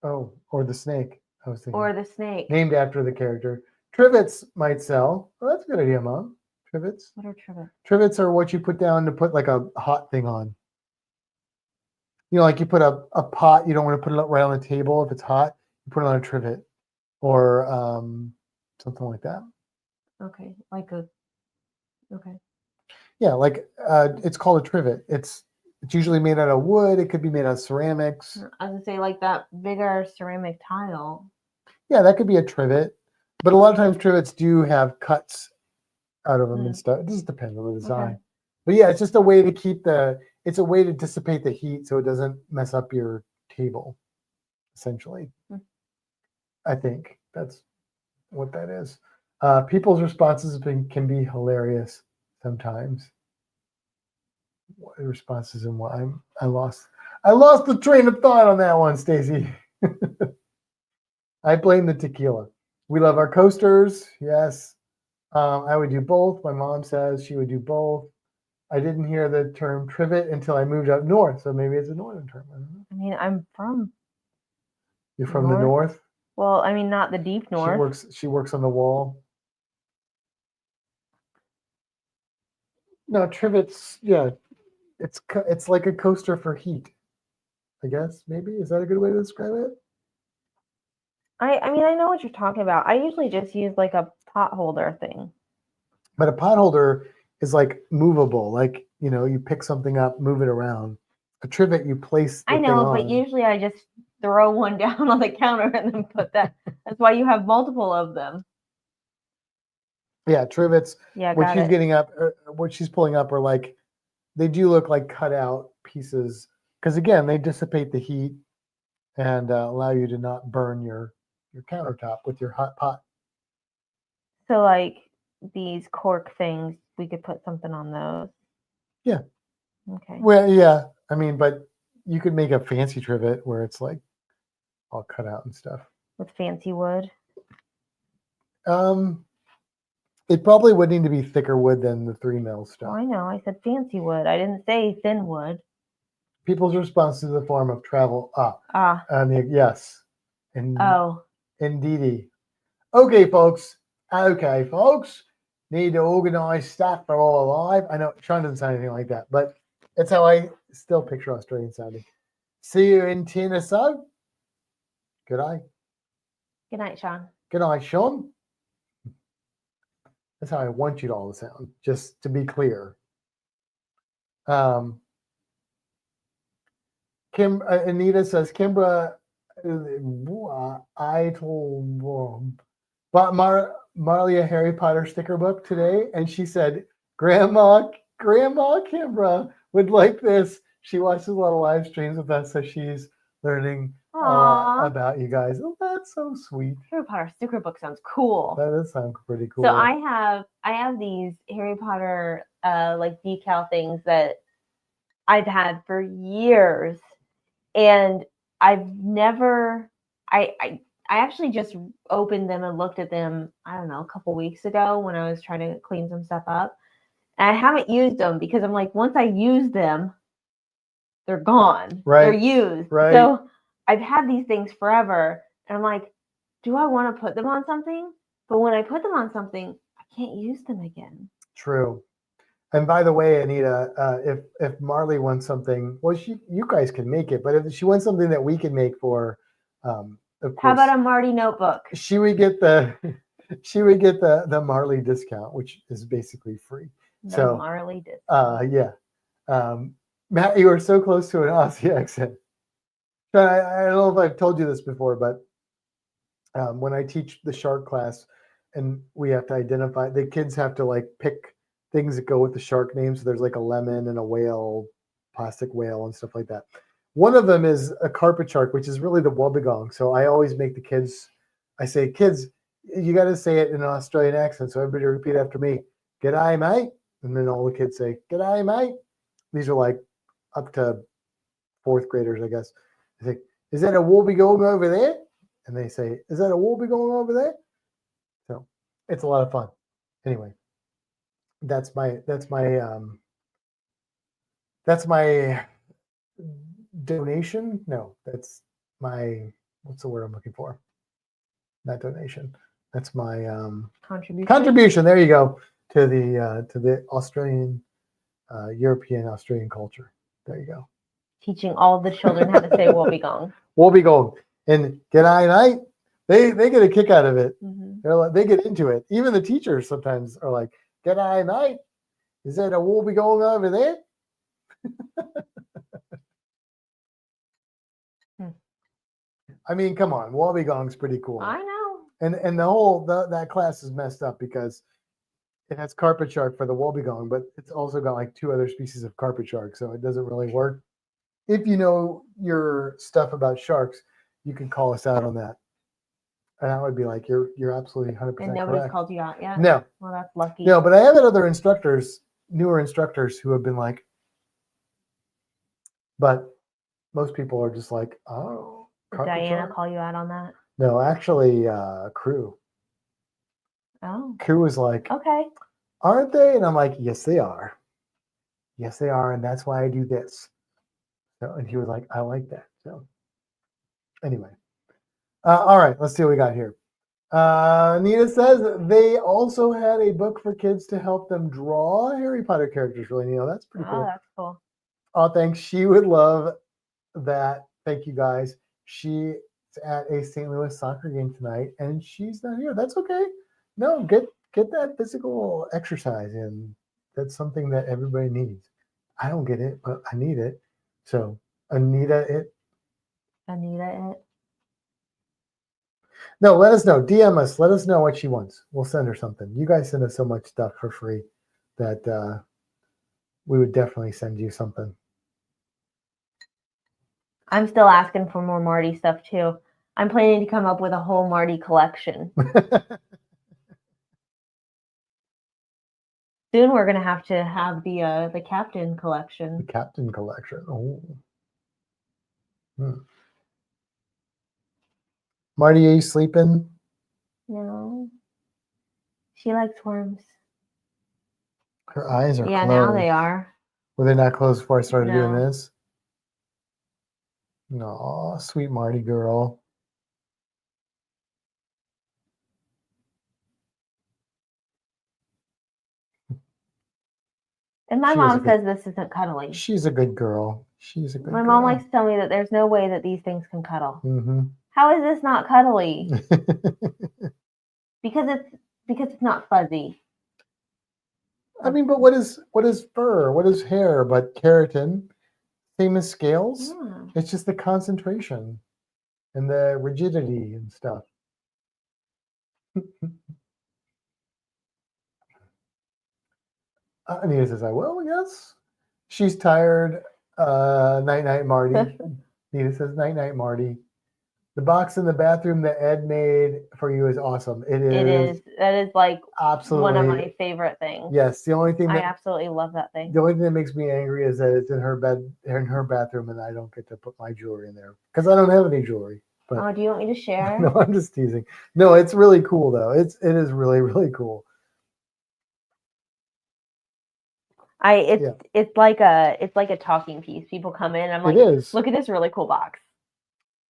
Oh, or the snake. I was thinking. Or the snake. Named after the character. Trivets might sell. Well, that's a good idea, Mom. Trivets. What are trivets? Trivets are what you put down to put like a hot thing on. Like you put a pot, you don't want to put it right on the table if it's hot. You put it on a trivet or something like that. Okay. Okay. Yeah, like it's called a trivet. It's usually made out of wood. It could be made out of ceramics. I was gonna say like that bigger ceramic tile. Yeah, that could be a trivet. But a lot of times trivets do have cuts out of them and stuff. It just depends on the design. Okay. But yeah, it's just a way to it's a way to dissipate the heat so it doesn't mess up your table, essentially. I think that's what that is. People's responses can be hilarious sometimes. What responses and what I lost the train of thought on that one, Stacy. I blame the tequila. We love our coasters. Yes. I would do both. My mom says she would do both. I didn't hear the term trivet until I moved up north, so maybe it's a northern term. I don't know. I mean, I'm from. You're from the north? Well, I mean, not the deep north. She works on the wall. No, trivets. Yeah, it's like a coaster for heat. I guess maybe is that a good way to describe it? I mean, I know what you're talking about. I usually just use like a pot holder thing. But a pot holder is like movable. Like, you pick something up, move it around. A trivet you place the I thing know, but on. usually I just throw one down on the counter and then put that. That's why you have multiple of them. Yeah, trivets. Yeah, What got she's it. getting up, what she's pulling up are like, they do look like cut out pieces because again, they dissipate the heat and allow you to not burn your countertop with your hot pot. So like these cork things, we could put something on those. Yeah. Okay. Well, yeah. I mean, but you could make a fancy trivet where it's like all cut out and stuff. With fancy wood. It probably would need to be thicker wood than the 3 mil stuff. Oh, I know. I said fancy wood. I didn't say thin wood. People's response to the form of travel. Yes. And Oh. indeedy. Okay, folks. Okay, folks. Need to organize stuff for all alive. I know Sean doesn't sound anything like that, but it's how I still picture Australian sounding. See you in 10 or so. Good night. Good night, Sean. Good night, Sean. That's how I want you to all sound, just to be clear. Anita says, Kimbra, I told bought Marley a Harry Potter sticker book today, and she said, Grandma Kimbra would like this. She watches a lot of live streams with us, so she's learning a lot about you guys. Oh, that's so sweet. Harry Potter sticker book sounds cool. That does sound pretty cool. So I have these Harry Potter like decal things that I've had for years, and I've never I actually just opened them and looked at them, I don't know, a couple weeks ago when I was trying to clean some stuff up. And I haven't used them because I'm like, once I use them, they're gone. Right. They're used. Right. So I've had these things forever. And I'm like, do I want to put them on something? But when I put them on something, I can't use them again. True. And by the way, Anita, if Marley wants something, well, you guys can make it. But if she wants something that we can make for, of course, how about a Marty notebook? She would get the Marley discount, which is basically free. The Marley discount. Yeah. Matt, you are so close to an Aussie accent. I don't know if I've told you this before, but when I teach the shark class, and we have to identify, the kids have to like pick things that go with the shark name. So there's like a lemon and a whale, plastic whale, and stuff like that. One of them is a carpet shark, which is really the wobbegong. So I always make the kids, I say, kids, you got to say it in an Australian accent. So everybody repeat after me. G'day, mate. And then all the kids say, g'day, mate. These are like up to 4th graders, I guess. I say, is that a wobbegong over there? And they say, is that a wobbegong over there? So it's a lot of fun. Anyway, that's my donation. No, that's my, what's the word I'm looking for? Not donation. That's my contribution. There you go, to the Australian, European Australian culture. There you go. Teaching all the children how to say wobbegong. Wobbegong and g'day, mate. They get a kick out of it. Mm-hmm. They're like, they get into it. Even the teachers sometimes are like, g'day, mate. Is that a wobbegong over there? I mean, come on, wobbegong's pretty cool. I know. And the whole that class is messed up because it has carpet shark for the wobbegong, but it's also got like 2 other species of carpet shark, so it doesn't really work. If you know your stuff about sharks, you can call us out on that. And I would be like, you're absolutely 100% correct. And nobody's called you out yet? No. Well, that's lucky. No, but I have had other instructors, newer instructors, who have been like, but most people are just like, oh. Did Diana call you out on that? No, actually, Crew. Oh. Crew was like, okay. Aren't they? And I'm like, yes, they are. Yes, they are. And that's why I do this. So, and he was like, I like that. So anyway. All right, let's see what we got here. Nina says they also had a book for kids to help them draw Harry Potter characters. Really, Neil, that's pretty cool. Oh, that's cool. Oh, thanks. She would love that. Thank you, guys. She's at a St. Louis soccer game tonight, and she's not here. That's okay. No, get that physical exercise in. That's something that everybody needs. I don't get it, but I need it. So Anita, Anita, no, let us know. DM us. Let us know what she wants. We'll send her something. You guys send us so much stuff for free that we would definitely send you something. I'm still asking for more Marty stuff too. I'm planning to come up with a whole Marty collection. Soon we're gonna have to have the Captain collection. The Captain collection. Oh. Marty, are you sleeping? No. She likes worms. Her eyes are closed. Yeah, now they are. Were they not closed before I started doing No. this? No, sweet Marty girl. And my She is a mom good- says this isn't cuddly. She's a good girl. She's a good My girl. mom likes to tell me that there's no way that these things can cuddle. Mm-hmm. How is this not cuddly? Because it's not fuzzy. I mean, but what is fur? What is hair but keratin? Same as scales. Yeah. It's just the concentration and the rigidity and stuff. Anita says, I will, yes. She's tired. Night, night, Marty. Anita says, night, night, Marty. The box in the bathroom that Ed made for you is awesome. It is. It is. That is like absolutely one of my favorite things. Yes, the only thing I that absolutely love that thing. the only thing that makes me angry is that it's in her bathroom, and I don't get to put my jewelry in there because I don't have any jewelry. But Oh, do you want me to share? no, I'm just teasing. No, it's really cool though. It is really, really cool. It's like a talking piece. People come in, I'm like, It is. look at this really cool box.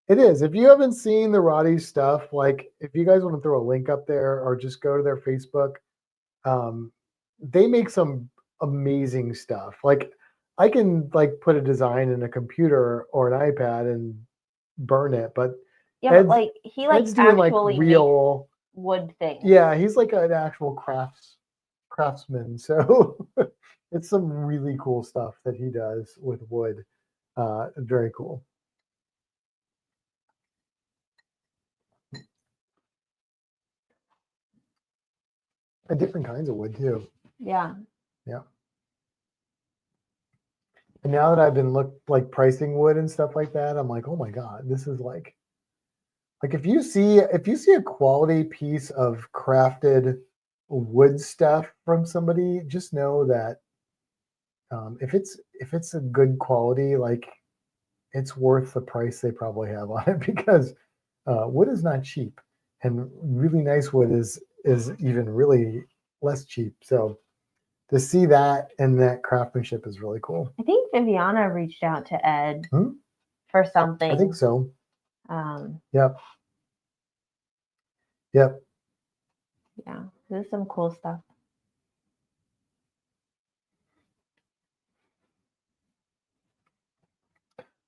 It is. If you haven't seen the Roddy stuff, like if you guys want to throw a link up there or just go to their Facebook, they make some amazing stuff. Like I can like put a design in a computer or an iPad and burn it, but Yeah, Ed's, but like he like Ed's doing like actually real makes wood things. Yeah, he's like an actual craftsman. So it's some really cool stuff that he does with wood. Very cool. And different kinds of wood too. Yeah. Yeah. And now that I've been like pricing wood and stuff like that, I'm like, oh my God, this is like if you see a quality piece of crafted wood stuff from somebody, just know that if it's a good quality, like it's worth the price they probably have on it because wood is not cheap, and really nice wood is even really less cheap. So to see that and that craftsmanship is really cool. I think Viviana reached out to Ed for something. I think so. Yep. Yeah, there's some cool stuff.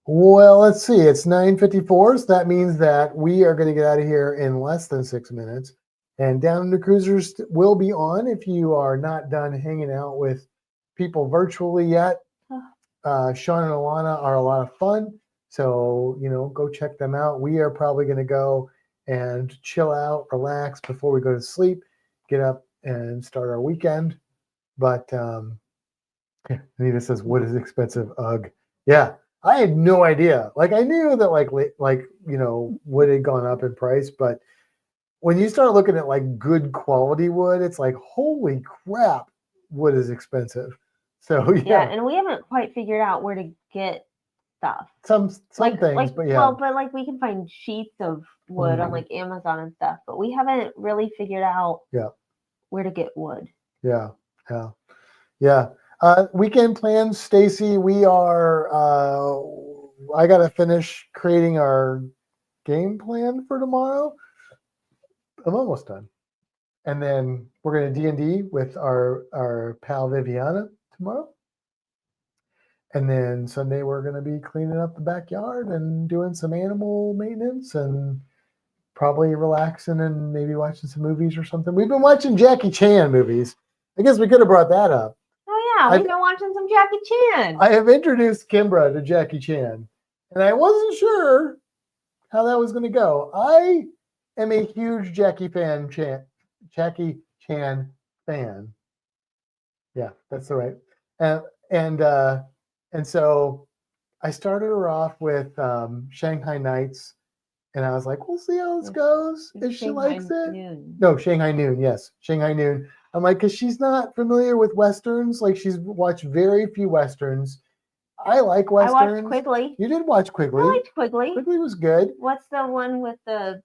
Well, let's see. It's 9:54, so that means that we are going to get out of here in less than 6 minutes. And Down Under Cruisers will be on if you are not done hanging out with people virtually yet. Sean and Alana are a lot of fun, so go check them out. We are probably going to go and chill out, relax before we go to sleep, get up and start our weekend. But Anita says, "What is expensive?" Ugh. Yeah. I had no idea. Like I knew that wood had gone up in price, but when you start looking at like good quality wood, it's like, holy crap, wood is expensive. So yeah, and we haven't quite figured out where to get stuff. Some things, but yeah. Well, but like we can find sheets of wood on like Amazon and stuff, but we haven't really figured out where to get wood. Yeah. Weekend plans, Stacy. We are. I got to finish creating our game plan for tomorrow. I'm almost done, and then we're going to D&D with our pal Viviana tomorrow, and then Sunday we're going to be cleaning up the backyard and doing some animal maintenance and probably relaxing and maybe watching some movies or something. We've been watching Jackie Chan movies. I guess we could have brought that up. Oh Yeah, we've been watching some Jackie Chan. I have introduced Kimbra to Jackie Chan, and I wasn't sure how that was going to go. I am a huge Jackie Chan fan. Yeah, that's the right. And and uh, and so I started her off with Shanghai Nights, and I was like, "We'll see how this goes. If she likes it." Noon. No, Shanghai Noon. Yes, Shanghai Noon. I'm like, because she's not familiar with westerns. Like she's watched very few westerns. I like westerns. I watched Quigley. You did watch Quigley. I liked Quigley. Quigley was good. What's the one with the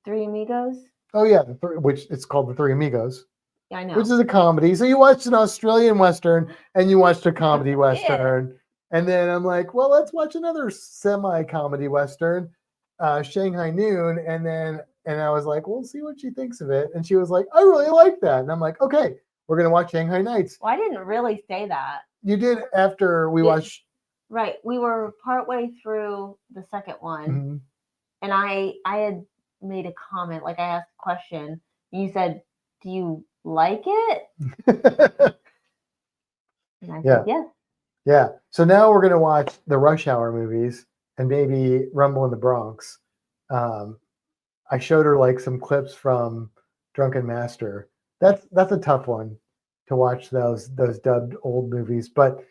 Three Amigos? Oh yeah, which it's called the Three Amigos. Yeah, I know. Which is a comedy. So you watched an Australian western and you watched a comedy western. And then I'm like, well, let's watch another semi-comedy western, Shanghai Noon. And I was like, we'll see what she thinks of it. And she was like, I really like that. And I'm like, okay, we're gonna watch Shanghai Nights. Well, I didn't really say that. You did after we watched. Right. We were partway through the second one, and I had made a comment, like I asked a question, and you said, do you like it? And I said, yes. Yeah. So now we're gonna watch the Rush Hour movies and maybe Rumble in the Bronx. I showed her like some clips from Drunken Master. That's a tough one to watch those dubbed old movies, but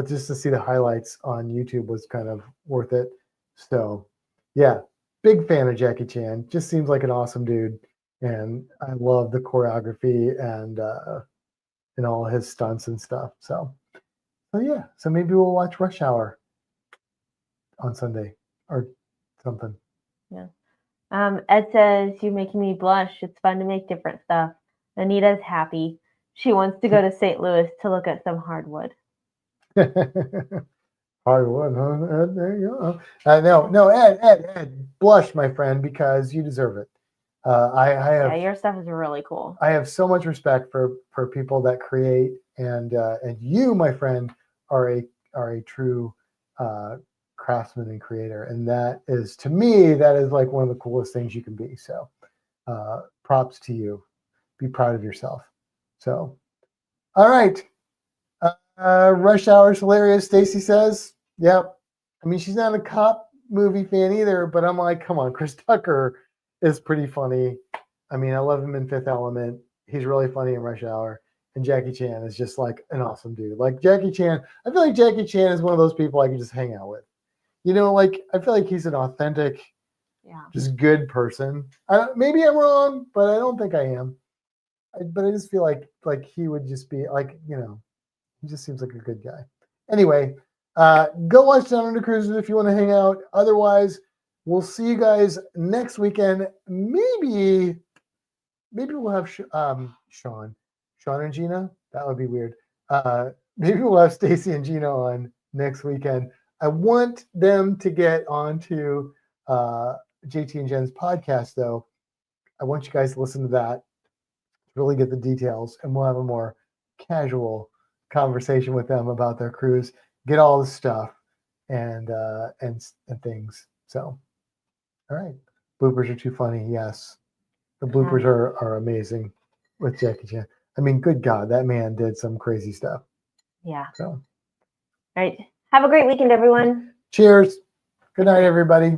just to see the highlights on YouTube was kind of worth it. So yeah, big fan of Jackie Chan. Just seems like an awesome dude, and I love the choreography and all his stunts and stuff. So yeah, so maybe we'll watch Rush Hour on Sunday or something. Yeah. Ed says, you're making me blush. It's fun to make different stuff. Anita's happy. She wants to go to St. Louis to look at some hardwood. Hardwood, huh? Ed, there you go. No, Ed, blush, my friend, because you deserve it. I have. Yeah, your stuff is really cool. I have so much respect for people that create, and you, my friend, are a true craftsman and creator, and that is, to me, that is like one of the coolest things you can be. So props to you. Be proud of yourself. So all right, Rush Hour is hilarious, Stacy says. Yep. I mean, she's not a cop movie fan either, but I'm like, come on, Chris Tucker is pretty funny. I mean, I love him in Fifth Element. He's really funny in Rush Hour. And Jackie Chan is just like an awesome dude. Like Jackie Chan, I feel like Jackie Chan is one of those people I can just hang out with. You know, like I feel like he's an authentic, just good person. Maybe I'm wrong, but I don't think I am. But I just feel like he would just be like, you know, he just seems like a good guy. Anyway, go watch Down Under Cruisers if you want to hang out. Otherwise, we'll see you guys next weekend. Maybe we'll have Sean and Gina. That would be weird. Maybe we'll have Stacy and Gina on next weekend. I want them to get onto JT and Jen's podcast, though. I want you guys to listen to that, really get the details, and we'll have a more casual conversation with them about their cruise, get all the stuff and things. So, all right. Bloopers are too funny. Yes. The bloopers are amazing with Jackie Chan. I mean, good God, that man did some crazy stuff. Yeah. So, all right. Have a great weekend, everyone. Cheers. Good night, everybody.